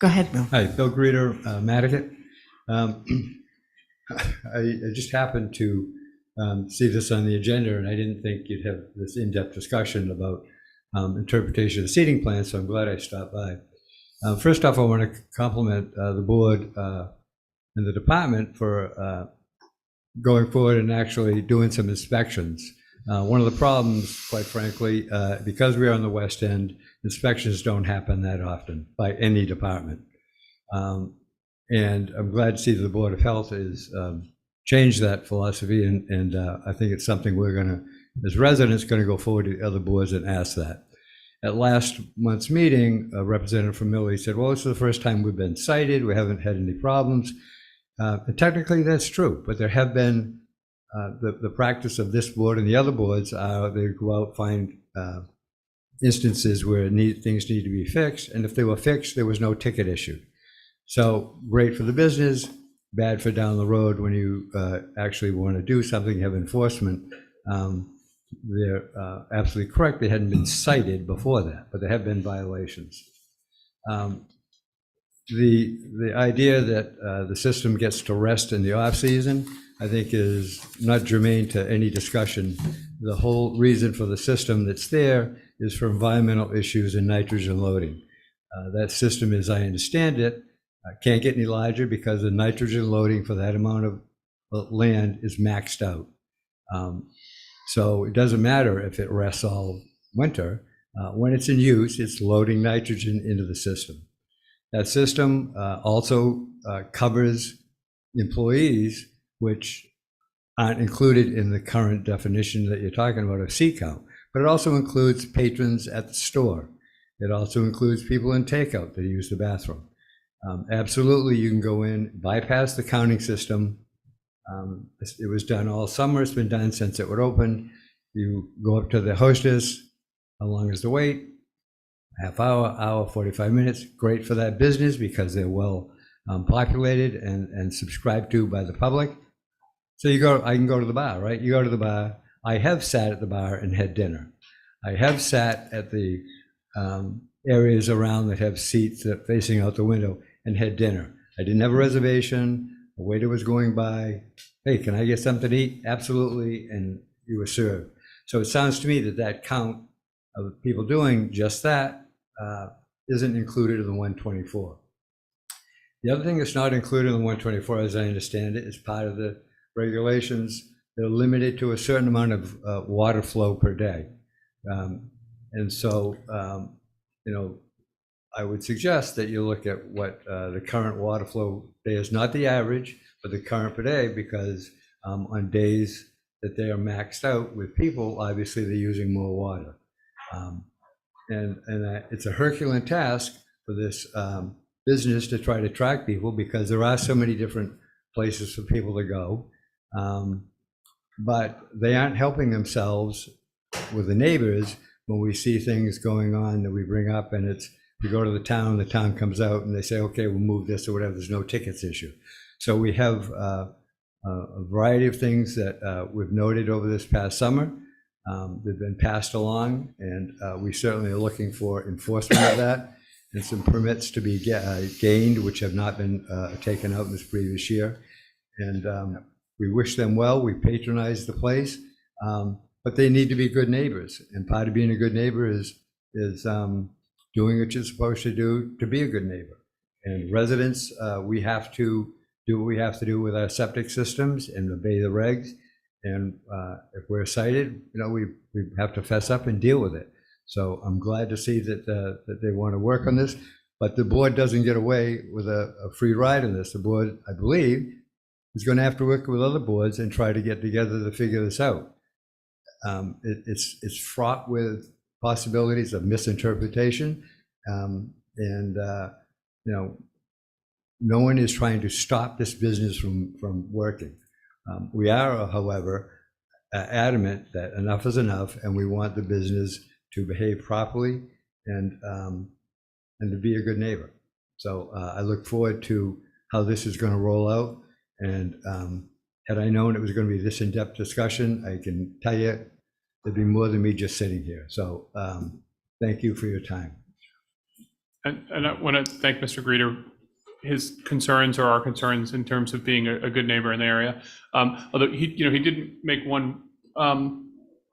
[SPEAKER 3] Go ahead.
[SPEAKER 10] Hi, Bill Greeter, Nantucket. I just happened to see this on the agenda, and I didn't think you'd have this in-depth discussion about interpretation of the seating plan, so I'm glad I stopped by. First off, I want to compliment the board and the department for going forward and actually doing some inspections. One of the problems, quite frankly, because we are on the West End, inspections don't happen that often by any department. And I'm glad to see that the Board of Health has changed that philosophy, and I think it's something we're going to as residents, going to go forward to the other boards and ask that. At last month's meeting, a representative from Millie said, well, this is the first time we've been cited. We haven't had any problems. And technically, that's true, but there have been the practice of this board and the other boards, they go out, find instances where things need to be fixed, and if they were fixed, there was no ticket issued. So great for the business, bad for down the road when you actually want to do something, have enforcement. They're absolutely correct. They hadn't been cited before that, but there have been violations. The idea that the system gets to rest in the off season, I think, is not germane to any discussion. The whole reason for the system that's there is for environmental issues and nitrogen loading. That system, as I understand it, can't get any larger because the nitrogen loading for that amount of land is maxed out. So it doesn't matter if it rests all winter. When it's in use, it's loading nitrogen into the system. That system also covers employees, which aren't included in the current definition that you're talking about of seat count, but it also includes patrons at the store. It also includes people in takeout that use the bathroom. Absolutely, you can go in, bypass the counting system. It was done all summer. It's been done since it was opened. You go up to the hostess. How long is the wait? Half hour, 45 minutes. Great for that business because they're well populated and subscribed to by the public. So I can go to the bar, right? You go to the bar. I have sat at the bar and had dinner. I have sat at the areas around that have seats that facing out the window and had dinner. I didn't have a reservation. A waiter was going by. Hey, can I get something to eat? Absolutely. And you were served. So it sounds to me that that count of people doing just that isn't included in the 124. The other thing that's not included in the 124, as I understand it, is part of the regulations. They're limited to a certain amount of water flow per day. And so, I would suggest that you look at what the current water flow day is, not the average, but the current per day, because on days that they are maxed out with people, obviously they're using more water. And it's a Herculean task for this business to try to track people because there are so many different places for people to go. But they aren't helping themselves with the neighbors when we see things going on that we bring up, and it's, you go to the town comes out and they say, okay, we'll move this or whatever, there's no tickets issue. So we have a variety of things that we've noted over this past summer. They've been passed along, and we certainly are looking for enforcement of that, and some permits to be gained, which have not been taken out in this previous year. And we wish them well. We patronize the place, but they need to be good neighbors. And part of being a good neighbor is doing what you're supposed to do to be a good neighbor. And residents, we have to do what we have to do with our septic systems and obey the regs. And if we're cited, we have to fess up and deal with it. So I'm glad to see that they want to work on this, but the board doesn't get away with a free ride on this. The board, I believe, is going to have to work with other boards and try to get together to figure this out. It's fraught with possibilities of misinterpretation, and no one is trying to stop this business from working. We are, however, adamant that enough is enough, and we want the business to behave properly and to be a good neighbor. So I look forward to how this is going to roll out. And had I known it was going to be this in-depth discussion, I can tell you there'd be more than me just sitting here. So thank you for your time.
[SPEAKER 9] And I want to thank Mr. Greeter. His concerns are our concerns in terms of being a good neighbor in the area. Although he didn't make one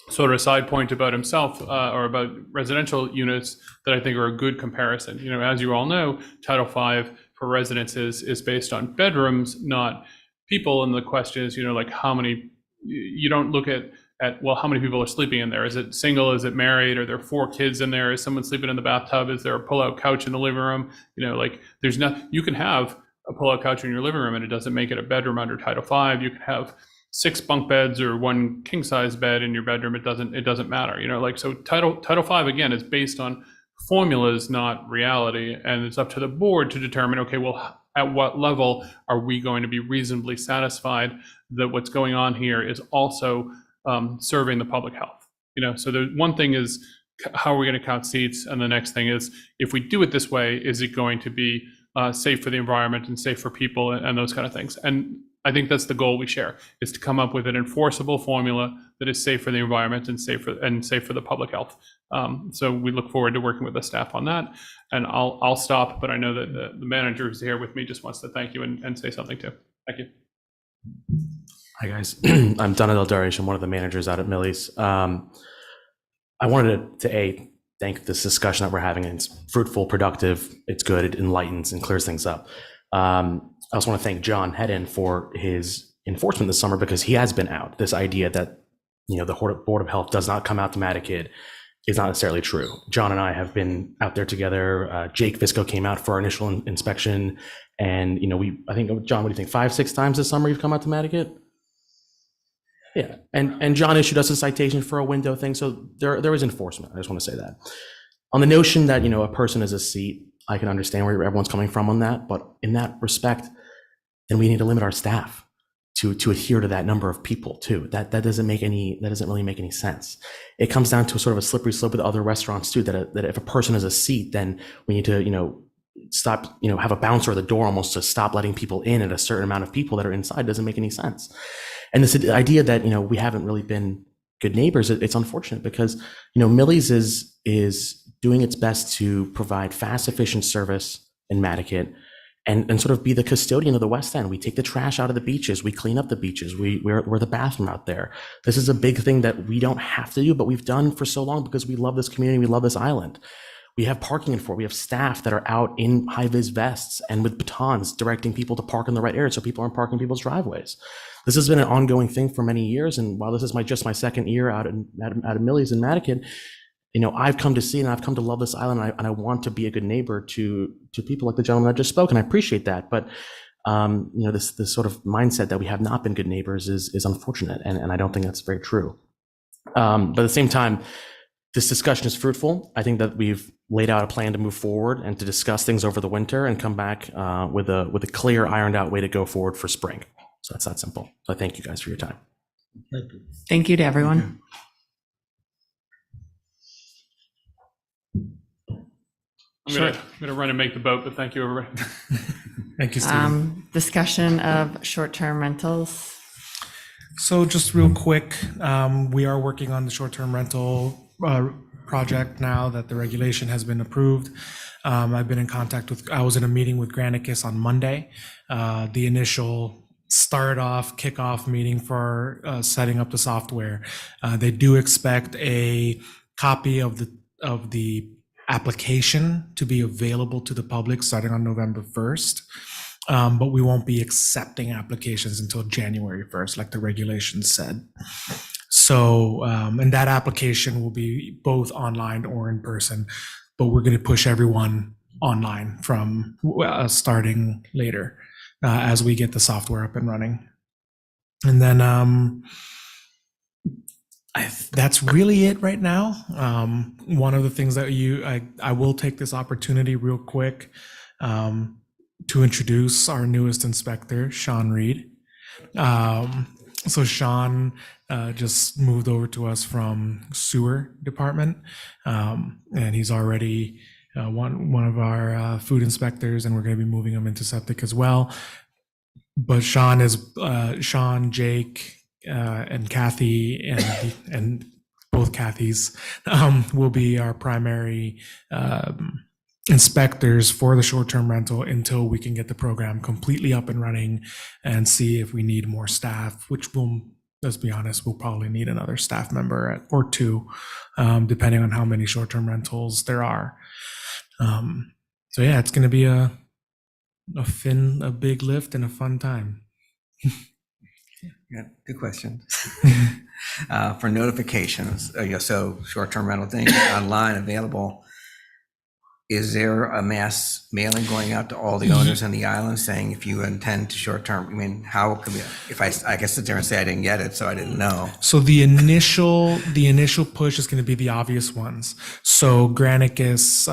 [SPEAKER 9] sort of a side point about himself or about residential units that I think are a good comparison. As you all know, Title V for residences is based on bedrooms, not people. And the question is, like how many, you don't look at, well, how many people are sleeping in there? Is it single? Is it married? Are there 4 kids in there? Is someone sleeping in the bathtub? Is there a pull-out couch in the living room? There's not, you can have a pull-out couch in your living room and it doesn't make it a bedroom under Title V. You can have 6 bunk beds or 1 king size bed in your bedroom, it doesn't matter, you know, like, so Title V, again, is based on formulas, not reality. And it's up to the board to determine, okay, well, at what level are we going to be reasonably satisfied that what's going on here is also serving the public health? You know, so the one thing is, how are we going to count seats? And the next thing is, if we do it this way, is it going to be safe for the environment and safe for people and those kind of things? And I think that's the goal we share, is to come up with an enforceable formula that is safe for the environment and safe for the public health. So we look forward to working with the staff on that. And I'll stop, but I know that the manager who's here with me just wants to thank you and say something too. Thank you.
[SPEAKER 11] Hi guys, I'm Donald Darius. I'm one of the managers out at Millie's. I wanted to thank this discussion that we're having. It's fruitful, productive, it's good, it enlightens and clears things up. I also want to thank John Hedden for his enforcement this summer, because he has been out. This idea that, you know, the Board of Health does not come out to Nantucket is not necessarily true. John and I have been out there together. Jake Visco came out for our initial inspection, and, you know, I think, John, what do you think, 5-6 times this summer you've come out to Nantucket? Yeah, and John issued us a citation for a window thing, so there is enforcement. I just want to say that. On the notion that, you know, a person is a seat, I can understand where everyone's coming from on that, but in that respect, then we need to limit our staff to adhere to that number of people too. That doesn't really make any sense. It comes down to a sort of a slippery slope with other restaurants too, that if a person is a seat, then we need to, you know, stop, you know, have a bouncer at the door almost to stop letting people in at a certain amount of people that are inside. Doesn't make any sense. And this idea that, you know, we haven't really been good neighbors, it's unfortunate, because, you know, Millie's is doing its best to provide fast, efficient service in Nantucket and sort of be the custodian of the West End. We take the trash out of the beaches, we clean up the beaches, we're the bathroom out there. This is a big thing that we don't have to do, but we've done for so long because we love this community, we love this island. We have parking we have staff that are out in high-vis vests and with batons directing people to park in the right area so people aren't parking people's driveways. This has been an ongoing thing for many years, and while this is just my second year out of Millie's in Nantucket, you know, I've come to see and I've come to love this island, and I want to be a good neighbor to people like the gentleman that just spoke, and I appreciate that. But you know, this sort of mindset that we have not been good neighbors is unfortunate, and I don't think that's very true. But at the same time, this discussion is fruitful. I think that we've laid out a plan to move forward and to discuss things over the winter and come back with a clear, ironed out way to go forward for spring. So that's that simple. So thank you guys for your time.
[SPEAKER 3] Thank you to everyone.
[SPEAKER 9] I'm gonna run and make the boat, but thank you, everybody.
[SPEAKER 4] Thank you, Stephen.
[SPEAKER 3] Discussion of short-term rentals.
[SPEAKER 4] So just real quick, we are working on the short-term rental project now that the regulation has been approved. I've been in contact I was in a meeting with Granicus on Monday. The initial kickoff meeting for setting up the software. They do expect a copy of the application to be available to the public starting on November 1st. But we won't be accepting applications until January 1st, like the regulations said. So, and that application will be both online or in person, but we're going to push everyone online from starting later as we get the software up and running. And then that's really it right now. One of the things that I will take this opportunity real quick to introduce our newest inspector, Sean Reed. So Sean just moved over to us from sewer department, and he's already one of our food inspectors, and we're going to be moving him into septic as well. But Sean, Jake, and Kathy, and both Kathys will be our primary inspectors for the short-term rental until we can get the program completely up and running and see if we need more staff, which will, let's be honest, we'll probably need another staff member or two, depending on how many short-term rentals there are. So yeah, it's going to be a big lift and a fun time.
[SPEAKER 5] Yeah, good question. For notifications, so short-term rental thing online available. is there a mass mailing going out to all the owners on the island saying if you intend to short-term, I mean, how could we, if I can sit there and say I didn't get it, so I didn't know.
[SPEAKER 4] So the initial push is going to be the obvious ones. So Granicus,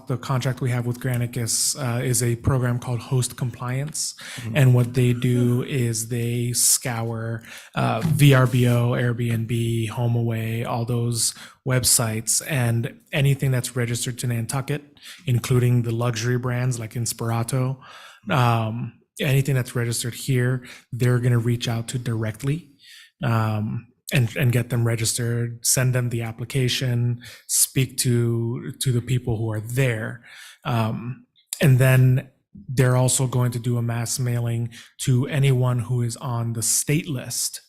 [SPEAKER 4] the contract we have with Granicus is a program called Host Compliance, and what they do is they scour VRBO, Airbnb, HomeAway, all those websites, and anything that's registered to Nantucket, including the luxury brands like Inspirato, anything that's registered here, they're going to reach out to directly. And get them registered, send them the application, speak to the people who are there. And then they're also going to do a mass mailing to anyone who is on the state list.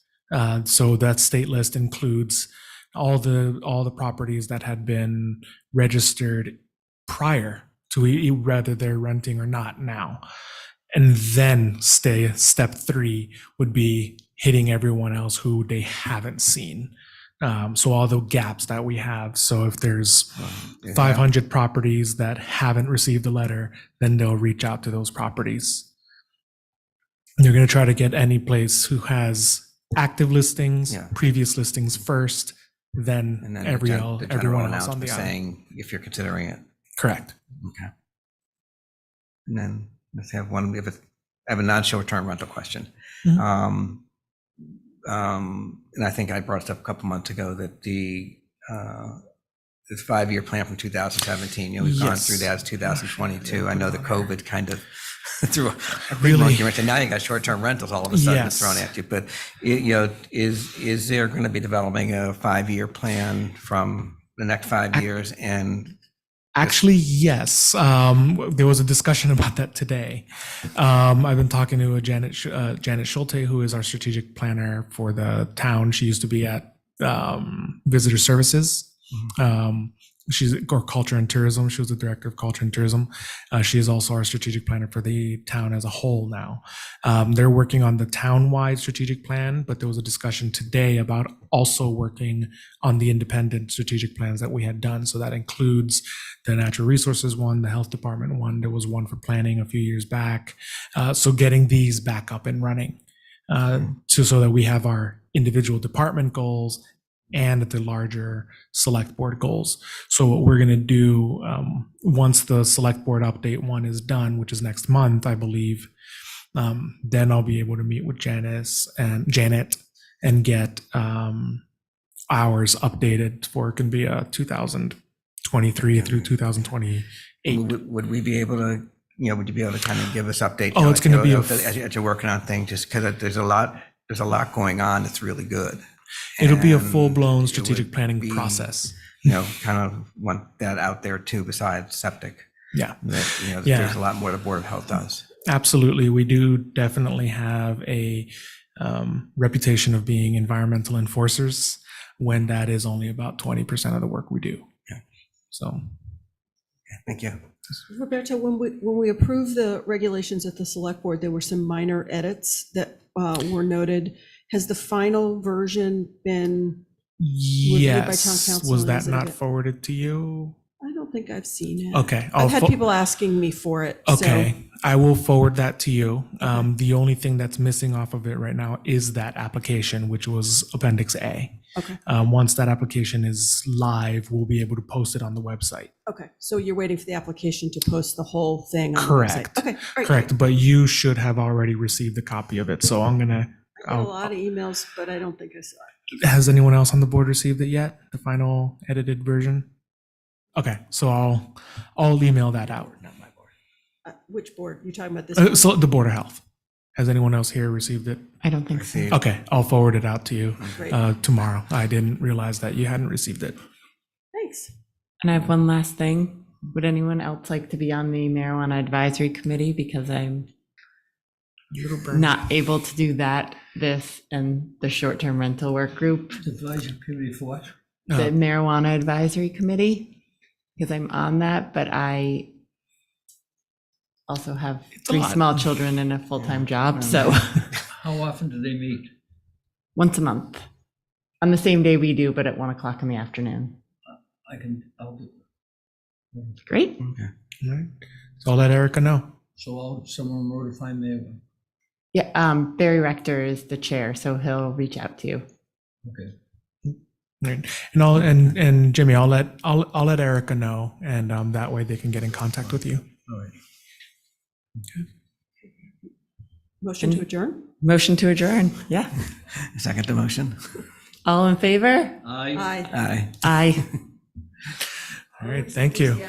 [SPEAKER 4] So that state list includes all the properties that had been registered prior to whether they're renting or not now. And then step 3 would be hitting everyone else who they haven't seen. So all the gaps that we have. So if there's 500 properties that haven't received a letter, then they'll reach out to those properties. And they're going to try to get any place who has active listings, previous listings first, then, everyone else on the island.
[SPEAKER 5] Saying if you're considering it.
[SPEAKER 4] Correct.
[SPEAKER 5] Okay. And then let's have one. We have a non-short-term rental question. And I think I brought it up a couple months ago that this 5-year plan from 2017, we've gone through that as 2022. I know the COVID kind of threw a big monkey wrench, and now you got short-term rentals all of a sudden thrown at you. But is there going to be developing a 5-year plan from the next 5 years? And
[SPEAKER 4] actually, yes. There was a discussion about that today. I've been talking to Janet Schulte, who is our strategic planner for the town. She used to be at Visitor Services. She's or Culture and Tourism. She was the director of Culture and Tourism. She is also our strategic planner for the town as a whole now. They're working on the town-wide strategic plan, but there was a discussion today about also working on the independent strategic plans that we had done. So that includes the natural resources one, the health department one. There was one for planning a few years back. So getting these back up and running so that we have our individual department goals and the larger select board goals. So what we're going to do once the select board update one is done, which is next month, I believe, then I'll be able to meet with Janet and get hours updated for it can be a 2023 through 2028.
[SPEAKER 5] Would we be able to, would you be able to kind of give us updates?
[SPEAKER 4] Oh, it's going to be
[SPEAKER 5] as you're working on things, just because there's a lot going on that's really good.
[SPEAKER 4] It'll be a full-blown strategic planning process.
[SPEAKER 5] Kind of want that out there too, besides septic.
[SPEAKER 4] Yeah.
[SPEAKER 5] There's a lot more the Board of Health does.
[SPEAKER 4] Absolutely. We do definitely have a reputation of being environmental enforcers when that is only about 20% of the work we do.
[SPEAKER 5] Yeah.
[SPEAKER 4] So.
[SPEAKER 5] Thank you.
[SPEAKER 6] Roberto, when we approved the regulations at the select board, there were some minor edits that were noted. Has the final version been reviewed by town council?
[SPEAKER 4] Was that not forwarded to you?
[SPEAKER 6] I don't think I've seen it.
[SPEAKER 4] Okay.
[SPEAKER 6] I've had people asking me for it.
[SPEAKER 4] Okay.
[SPEAKER 6] So.
[SPEAKER 4] I will forward that to you. The only thing that's missing off of it right now is that application, which was Appendix A.
[SPEAKER 6] Okay.
[SPEAKER 4] Once that application is live, we'll be able to post it on the website.
[SPEAKER 6] Okay. So you're waiting for the application to post the whole thing on
[SPEAKER 4] Correct.
[SPEAKER 6] the website. Okay. All right.
[SPEAKER 4] Correct. But you should have already received a copy of it. So I'm going to.
[SPEAKER 6] I got a lot of emails, but I don't think I saw it.
[SPEAKER 4] Has anyone else on the board received it yet? The final edited version? Okay, so I'll email that out.
[SPEAKER 5] Not my board.
[SPEAKER 6] Which board? You're talking about this board?
[SPEAKER 4] So the Board of Health. Has anyone else here received it?
[SPEAKER 3] I don't think so.
[SPEAKER 4] Okay, I'll forward it out to you
[SPEAKER 6] Great.
[SPEAKER 4] tomorrow. I didn't realize that you hadn't received it.
[SPEAKER 6] Thanks.
[SPEAKER 3] And I have one last thing. Would anyone else like to be on the marijuana advisory committee? Because I'm not able to do that, this and the short-term rental work group.
[SPEAKER 2] Advisory committee for what?
[SPEAKER 3] The marijuana advisory committee, because I'm on that, but I also have 3 small children and a full-time job, so
[SPEAKER 2] How often do they meet?
[SPEAKER 3] once a month, on the same day we do, but at 1 o'clock in the afternoon.
[SPEAKER 2] I'll do it.
[SPEAKER 3] Great.
[SPEAKER 4] All right. So I'll let Erica know.
[SPEAKER 2] So someone notify me.
[SPEAKER 3] Yeah, Barry Rector is the chair, so he'll reach out to you.
[SPEAKER 2] Okay.
[SPEAKER 4] Right. And Jimmy, I'll let Erica know, and that way they can get in contact with you.
[SPEAKER 2] All right.
[SPEAKER 6] Motion to adjourn?
[SPEAKER 3] Motion to adjourn. Yeah.
[SPEAKER 5] Second the motion?
[SPEAKER 3] All in favor?
[SPEAKER 2] Aye.
[SPEAKER 6] Aye.
[SPEAKER 5] Aye.
[SPEAKER 3] Aye.
[SPEAKER 4] All right. Thank you.